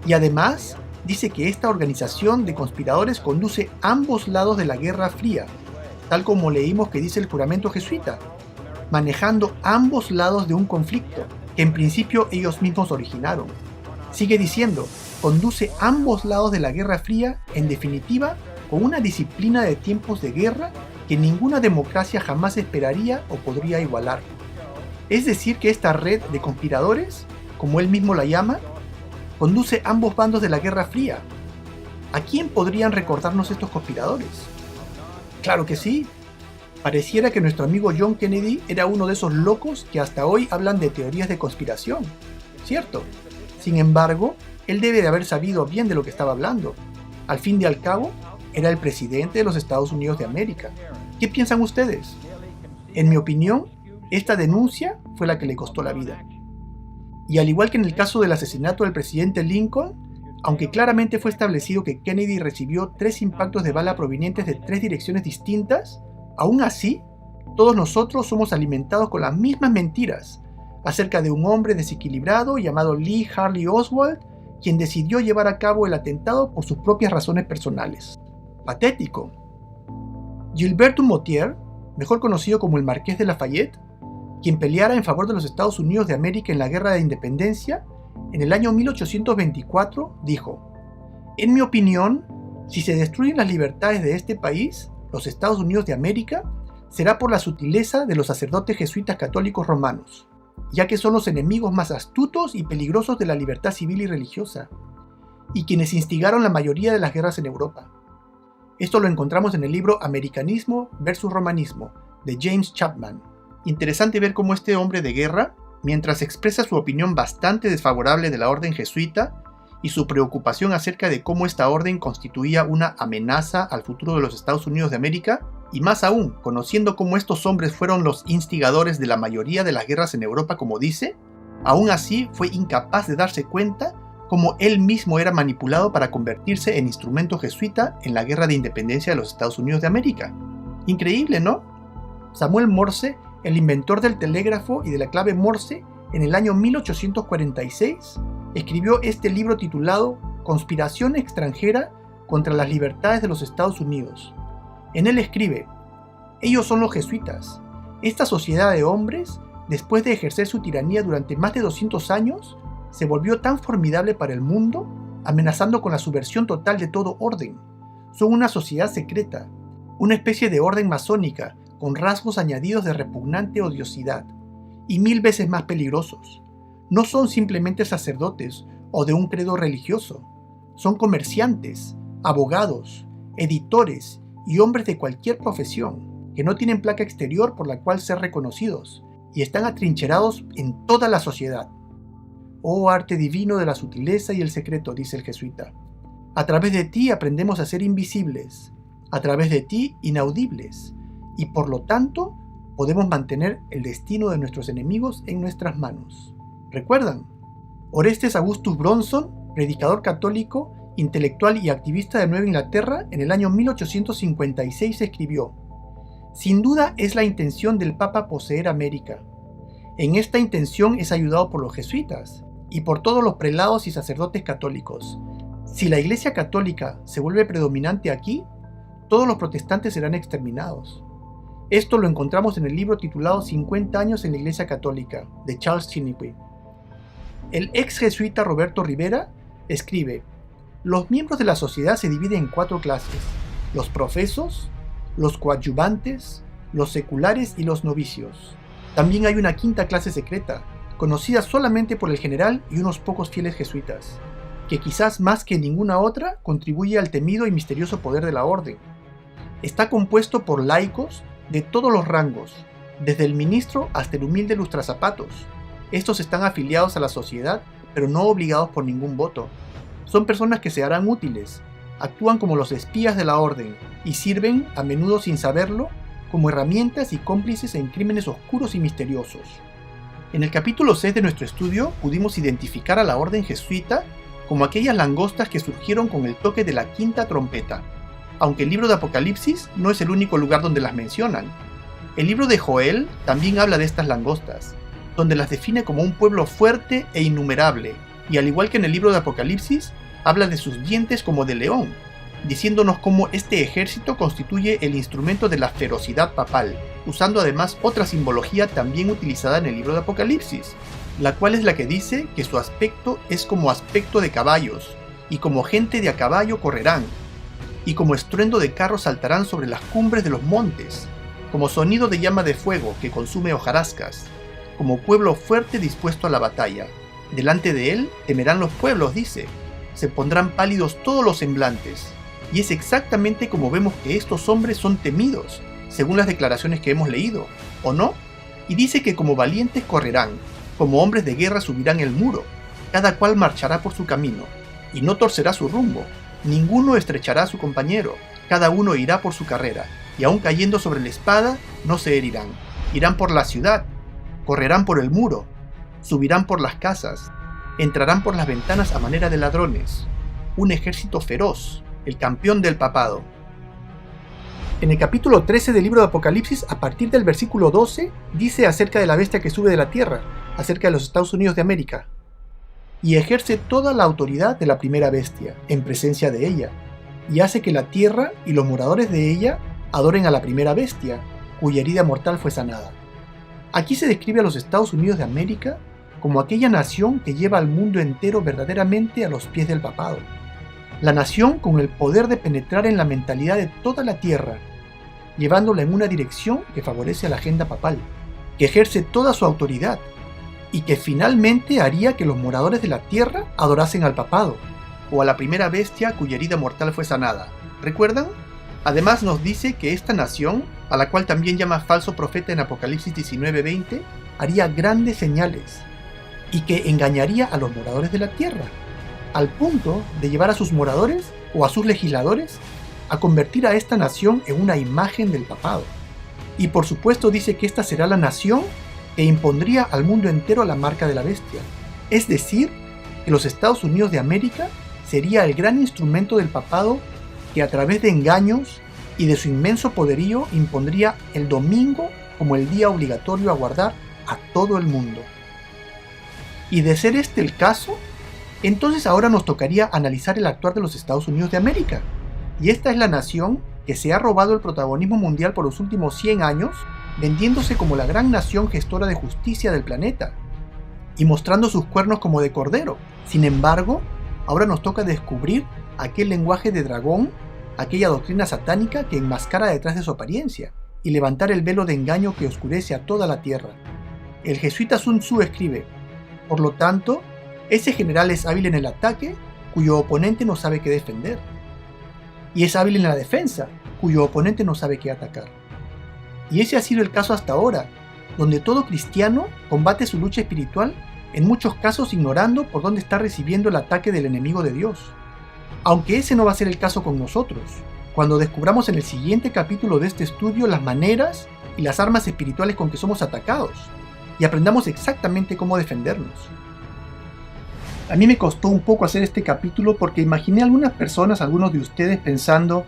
S4: Y además, dice que esta organización de conspiradores conduce ambos lados de la Guerra Fría, tal como leímos que dice el juramento jesuita, manejando ambos lados de un conflicto que en principio ellos mismos originaron. Sigue diciendo, conduce ambos lados de la Guerra Fría, en definitiva, con una disciplina de tiempos de guerra que ninguna democracia jamás esperaría o podría igualar. Es decir, que esta red de conspiradores, como él mismo la llama, conduce ambos bandos de la Guerra Fría. ¿A quién podrían recordarnos estos conspiradores? Claro que sí. Pareciera que nuestro amigo John Kennedy era uno de esos locos que hasta hoy hablan de teorías de conspiración, ¿cierto? Sin embargo, él debe de haber sabido bien de lo que estaba hablando. Al fin y al cabo, era el presidente de los Estados Unidos de América. ¿Qué piensan ustedes? En mi opinión, esta denuncia fue la que le costó la vida. Y al igual que en el caso del asesinato del presidente Lincoln, aunque claramente fue establecido que Kennedy recibió 3 impactos de bala provenientes de 3 direcciones distintas, aún así, todos nosotros somos alimentados con las mismas mentiras acerca de un hombre desequilibrado llamado Lee Harvey Oswald, quien decidió llevar a cabo el atentado por sus propias razones personales. Patético. Gilbert du Motier, mejor conocido como el Marqués de Lafayette, quien peleara en favor de los Estados Unidos de América en la Guerra de Independencia, en el año 1824 dijo: en mi opinión, si se destruyen las libertades de este país, los Estados Unidos de América, será por la sutileza de los sacerdotes jesuitas católicos romanos, ya que son los enemigos más astutos y peligrosos de la libertad civil y religiosa, y quienes instigaron la mayoría de las guerras en Europa. Esto lo encontramos en el libro Americanismo versus Romanismo, de James Chapman. Interesante ver cómo este hombre de guerra, mientras expresa su opinión bastante desfavorable de la orden jesuita y su preocupación acerca de cómo esta orden constituía una amenaza al futuro de los Estados Unidos de América, y más aún, conociendo cómo estos hombres fueron los instigadores de la mayoría de las guerras en Europa, como dice, aún así fue incapaz de darse cuenta cómo él mismo era manipulado para convertirse en instrumento jesuita en la guerra de independencia de los Estados Unidos de América. Increíble, ¿no? Samuel Morse, el inventor del telégrafo y de la clave Morse, en el año 1846, escribió este libro titulado Conspiración extranjera contra las libertades de los Estados Unidos. En él escribe: ellos son los jesuitas. Esta sociedad de hombres, después de ejercer su tiranía durante más de 200 años, se volvió tan formidable para el mundo, amenazando con la subversión total de todo orden. Son una sociedad secreta, una especie de orden masónica, con rasgos añadidos de repugnante odiosidad, y 1000 veces más peligrosos. No son simplemente sacerdotes o de un credo religioso. Son comerciantes, abogados, editores y hombres de cualquier profesión, que no tienen placa exterior por la cual ser reconocidos, y están atrincherados en toda la sociedad. Oh arte divino de la sutileza y el secreto, dice el jesuita. A través de ti aprendemos a ser invisibles, a través de ti inaudibles, y por lo tanto podemos mantener el destino de nuestros enemigos en nuestras manos. ¿Recuerdan? Orestes Augustus Bronson, predicador católico, intelectual y activista de Nueva Inglaterra, en el año 1856 escribió: sin duda es la intención del Papa poseer América. En esta intención es ayudado por los jesuitas y por todos los prelados y sacerdotes católicos. Si la Iglesia católica se vuelve predominante aquí, todos los protestantes serán exterminados. Esto lo encontramos en el libro titulado 50 años en la Iglesia Católica, de Charles Chiniquy. El ex jesuita Roberto Rivera escribe: los miembros de la sociedad se dividen en 4 clases: los profesos, los coadyuvantes, los seculares y los novicios. También hay una 5ª clase secreta, conocida solamente por el general y unos pocos fieles jesuitas, que quizás más que ninguna otra contribuye al temido y misterioso poder de la orden. Está compuesto por laicos de todos los rangos, desde el ministro hasta el humilde lustrazapatos. Estos están afiliados a la sociedad, pero no obligados por ningún voto. Son personas que se harán útiles, actúan como los espías de la orden y sirven, a menudo sin saberlo, como herramientas y cómplices en crímenes oscuros y misteriosos. En el capítulo 6 de nuestro estudio pudimos identificar a la orden jesuita como aquellas langostas que surgieron con el toque de la quinta trompeta, aunque el libro de Apocalipsis no es el único lugar donde las mencionan. El libro de Joel también habla de estas langostas, donde las define como un pueblo fuerte e innumerable, y al igual que en el libro de Apocalipsis, habla de sus dientes como de león, diciéndonos cómo este ejército constituye el instrumento de la ferocidad papal, usando además otra simbología también utilizada en el libro de Apocalipsis, la cual es la que dice que su aspecto es como aspecto de caballos, y como gente de a caballo correrán, y como estruendo de carros saltarán sobre las cumbres de los montes, como sonido de llama de fuego que consume hojarascas, como pueblo fuerte dispuesto a la batalla. Delante de él temerán los pueblos, dice, se pondrán pálidos todos los semblantes, y es exactamente como vemos que estos hombres son temidos, según las declaraciones que hemos leído, ¿o no? Y dice que como valientes correrán, como hombres de guerra subirán el muro, cada cual marchará por su camino, y no torcerá su rumbo, ninguno estrechará a su compañero, cada uno irá por su carrera, y aun cayendo sobre la espada, no se herirán. Irán por la ciudad, correrán por el muro, subirán por las casas, entrarán por las ventanas a manera de ladrones. Un ejército feroz, el campeón del papado. En el capítulo 13 del libro de Apocalipsis, a partir del versículo 12, dice acerca de la bestia que sube de la tierra, acerca de los Estados Unidos de América. Y ejerce toda la autoridad de la primera bestia, en presencia de ella, y hace que la tierra y los moradores de ella adoren a la primera bestia, cuya herida mortal fue sanada. Aquí se describe a los Estados Unidos de América como aquella nación que lleva al mundo entero verdaderamente a los pies del papado. La nación con el poder de penetrar en la mentalidad de toda la tierra, llevándola en una dirección que favorece a la agenda papal, que ejerce toda su autoridad, y que finalmente haría que los moradores de la tierra adorasen al papado, o a la primera bestia cuya herida mortal fue sanada. ¿Recuerdan? Además nos dice que esta nación, a la cual también llama falso profeta en Apocalipsis 19:20, haría grandes señales, y que engañaría a los moradores de la tierra, al punto de llevar a sus moradores o a sus legisladores a convertir a esta nación en una imagen del papado. Y por supuesto dice que esta será la nación que impondría al mundo entero la marca de la bestia. Es decir, que los Estados Unidos de América sería el gran instrumento del papado que a través de engaños y de su inmenso poderío impondría el domingo como el día obligatorio a guardar a todo el mundo. Y de ser este el caso, entonces ahora nos tocaría analizar el actuar de los Estados Unidos de América. Y esta es la nación que se ha robado el protagonismo mundial por los últimos 100 años, vendiéndose como la gran nación gestora de justicia del planeta, y mostrando sus cuernos como de cordero. Sin embargo, ahora nos toca descubrir aquel lenguaje de dragón, aquella doctrina satánica que enmascara detrás de su apariencia, y levantar el velo de engaño que oscurece a toda la tierra. El jesuita Sun Tzu escribe: por lo tanto, ese general es hábil en el ataque, cuyo oponente no sabe qué defender, y es hábil en la defensa, cuyo oponente no sabe qué atacar. Y ese ha sido el caso hasta ahora, donde todo cristiano combate su lucha espiritual, en muchos casos ignorando por dónde está recibiendo el ataque del enemigo de Dios. Aunque ese no va a ser el caso con nosotros, cuando descubramos en el siguiente capítulo de este estudio las maneras y las armas espirituales con que somos atacados, y aprendamos exactamente cómo defendernos. A mí me costó un poco hacer este capítulo porque imaginé a algunas personas, algunos de ustedes, pensando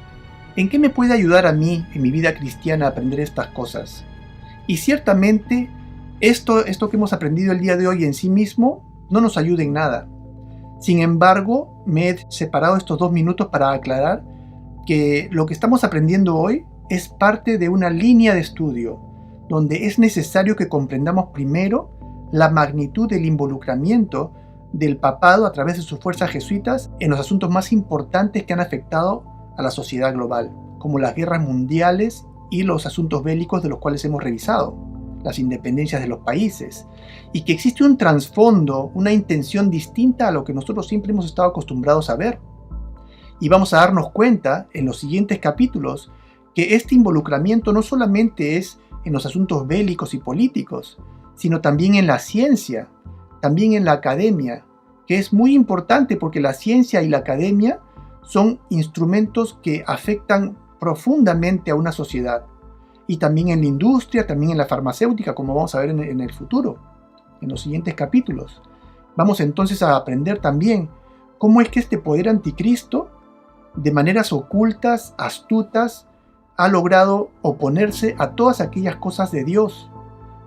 S4: ¿en qué me puede ayudar a mí en mi vida cristiana a aprender estas cosas? Y ciertamente esto que hemos aprendido el día de hoy en sí mismo no nos ayuda en nada. Sin embargo, me he separado estos 2 minutos para aclarar que lo que estamos aprendiendo hoy es parte de una línea de estudio, donde es necesario que comprendamos primero la magnitud del involucramiento del papado a través de sus fuerzas jesuitas en los asuntos más importantes que han afectado a la sociedad global, como las guerras mundiales y los asuntos bélicos de los cuales hemos revisado, las independencias de los países, y que existe un trasfondo, una intención distinta a lo que nosotros siempre hemos estado acostumbrados a ver. Y vamos a darnos cuenta en los siguientes capítulos que este involucramiento no solamente es en los asuntos bélicos y políticos, sino también en la ciencia, también en la academia, que es muy importante porque la ciencia y la academia son instrumentos que afectan profundamente a una sociedad. Y también en la industria, también en la farmacéutica, como vamos a ver en el futuro, en los siguientes capítulos. Vamos entonces a aprender también cómo es que este poder anticristo, de maneras ocultas, astutas, ha logrado oponerse a todas aquellas cosas de Dios.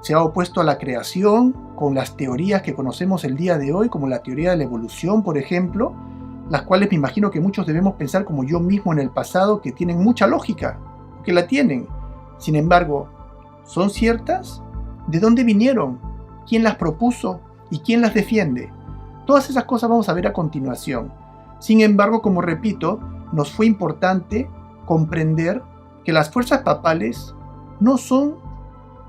S4: Se ha opuesto a la creación con las teorías que conocemos el día de hoy, como la teoría de la evolución, por ejemplo, las cuales me imagino que muchos debemos pensar como yo mismo en el pasado, que tienen mucha lógica, que la tienen. Sin embargo, ¿son ciertas? ¿De dónde vinieron? ¿Quién las propuso? ¿Y quién las defiende? Todas esas cosas vamos a ver a continuación. Sin embargo, como repito, nos fue importante comprender que las fuerzas papales no son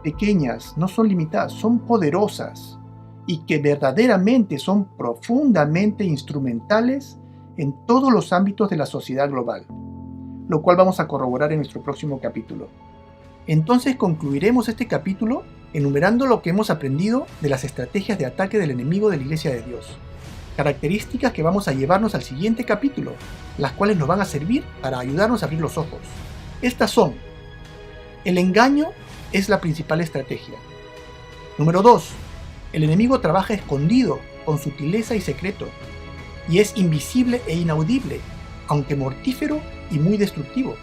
S4: pequeñas, no son limitadas, son poderosas y que verdaderamente son profundamente instrumentales en todos los ámbitos de la sociedad global, lo cual vamos a corroborar en nuestro próximo capítulo. Entonces concluiremos este capítulo enumerando lo que hemos aprendido de las estrategias de ataque del enemigo de la Iglesia de Dios, características que vamos a llevarnos al siguiente capítulo, las cuales nos van a servir para ayudarnos a abrir los ojos. Estas son: el engaño es la principal estrategia. Número 2. El enemigo trabaja escondido, con sutileza y secreto, y es invisible e inaudible, aunque mortífero y muy destructivo.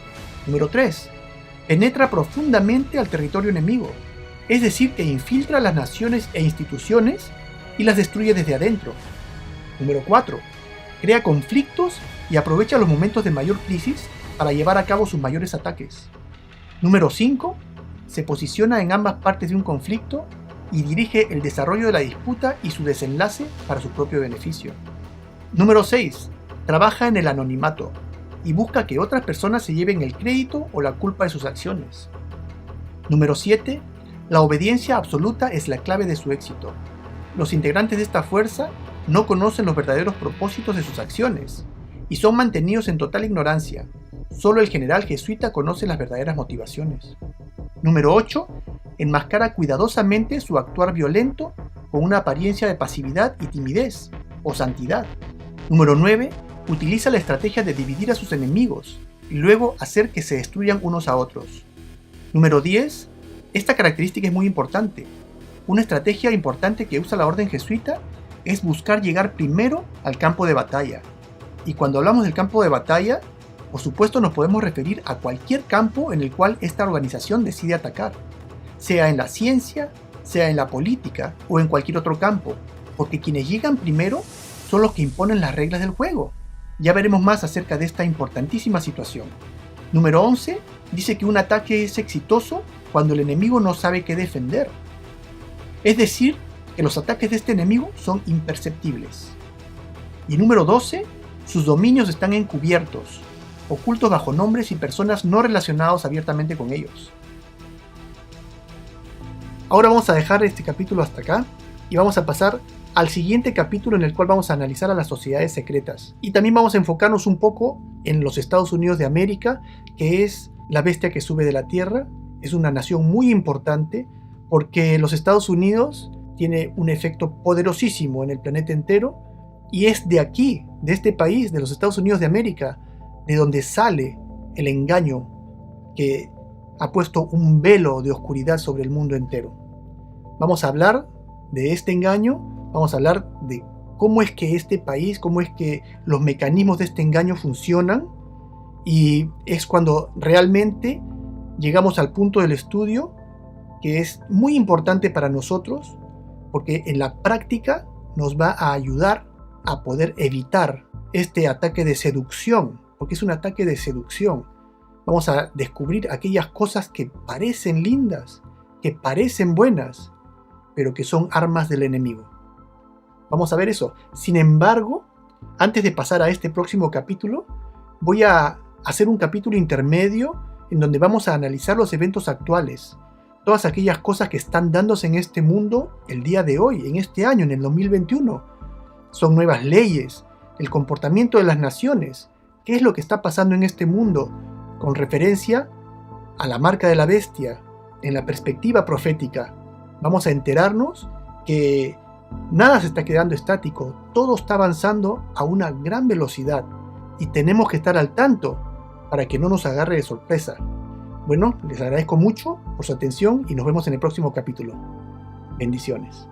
S4: Número 3. Penetra profundamente al territorio enemigo, es decir, que infiltra las naciones e instituciones y las destruye desde adentro. Número 4. Crea conflictos y aprovecha los momentos de mayor crisis para llevar a cabo sus mayores ataques. Número 5. Se posiciona en ambas partes de un conflicto y dirige el desarrollo de la disputa y su desenlace para su propio beneficio. Número 6. Trabaja en el anonimato y busca que otras personas se lleven el crédito o la culpa de sus acciones. Número 7. La obediencia absoluta es la clave de su éxito. Los integrantes de esta fuerza no conocen los verdaderos propósitos de sus acciones y son mantenidos en total ignorancia. Solo el general jesuita conoce las verdaderas motivaciones. Número 8. Enmascara cuidadosamente su actuar violento con una apariencia de pasividad y timidez o santidad. Número 9. Utiliza la estrategia de dividir a sus enemigos y luego hacer que se destruyan unos a otros. Número 10. Esta característica es muy importante. Una estrategia importante que usa la orden jesuita es buscar llegar primero al campo de batalla. Y cuando hablamos del campo de batalla, por supuesto nos podemos referir a cualquier campo en el cual esta organización decide atacar, sea en la ciencia, sea en la política o en cualquier otro campo, porque quienes llegan primero son los que imponen las reglas del juego. Ya veremos más acerca de esta importantísima situación. Número 11 dice que un ataque es exitoso cuando el enemigo no sabe qué defender. Es decir, que los ataques de este enemigo son imperceptibles. Y número 12, sus dominios están encubiertos, ocultos bajo nombres y personas no relacionados abiertamente con ellos. Ahora vamos a dejar este capítulo hasta acá y vamos a pasar al siguiente capítulo en el cual vamos a analizar a las sociedades secretas. Y también vamos a enfocarnos un poco en los Estados Unidos de América, que es la bestia que sube de la tierra. Es una nación muy importante porque los Estados Unidos tiene un efecto poderosísimo en el planeta entero y es de aquí, de este país, de los Estados Unidos de América, de donde sale el engaño que ha puesto un velo de oscuridad sobre el mundo entero. Vamos a hablar de este engaño. Vamos a hablar de cómo es que este país, cómo es que los mecanismos de este engaño funcionan, y es cuando realmente llegamos al punto del estudio que es muy importante para nosotros, porque en la práctica nos va a ayudar a poder evitar este ataque de seducción, porque es un ataque de seducción. Vamos a descubrir aquellas cosas que parecen lindas, que parecen buenas, pero que son armas del enemigo. Vamos a ver eso. Sin embargo, antes de pasar a este próximo capítulo, voy a hacer un capítulo intermedio en donde vamos a analizar los eventos actuales, todas aquellas cosas que están dándose en este mundo el día de hoy, en este año, en el 2021. Son nuevas leyes, el comportamiento de las naciones, qué es lo que está pasando en este mundo con referencia a la marca de la bestia, en la perspectiva profética. Vamos a enterarnos que Nada se está quedando estático, todo está avanzando a una gran velocidad y tenemos que estar al tanto para que no nos agarre de sorpresa. Bueno, les agradezco mucho por su atención y nos vemos en el próximo capítulo. Bendiciones.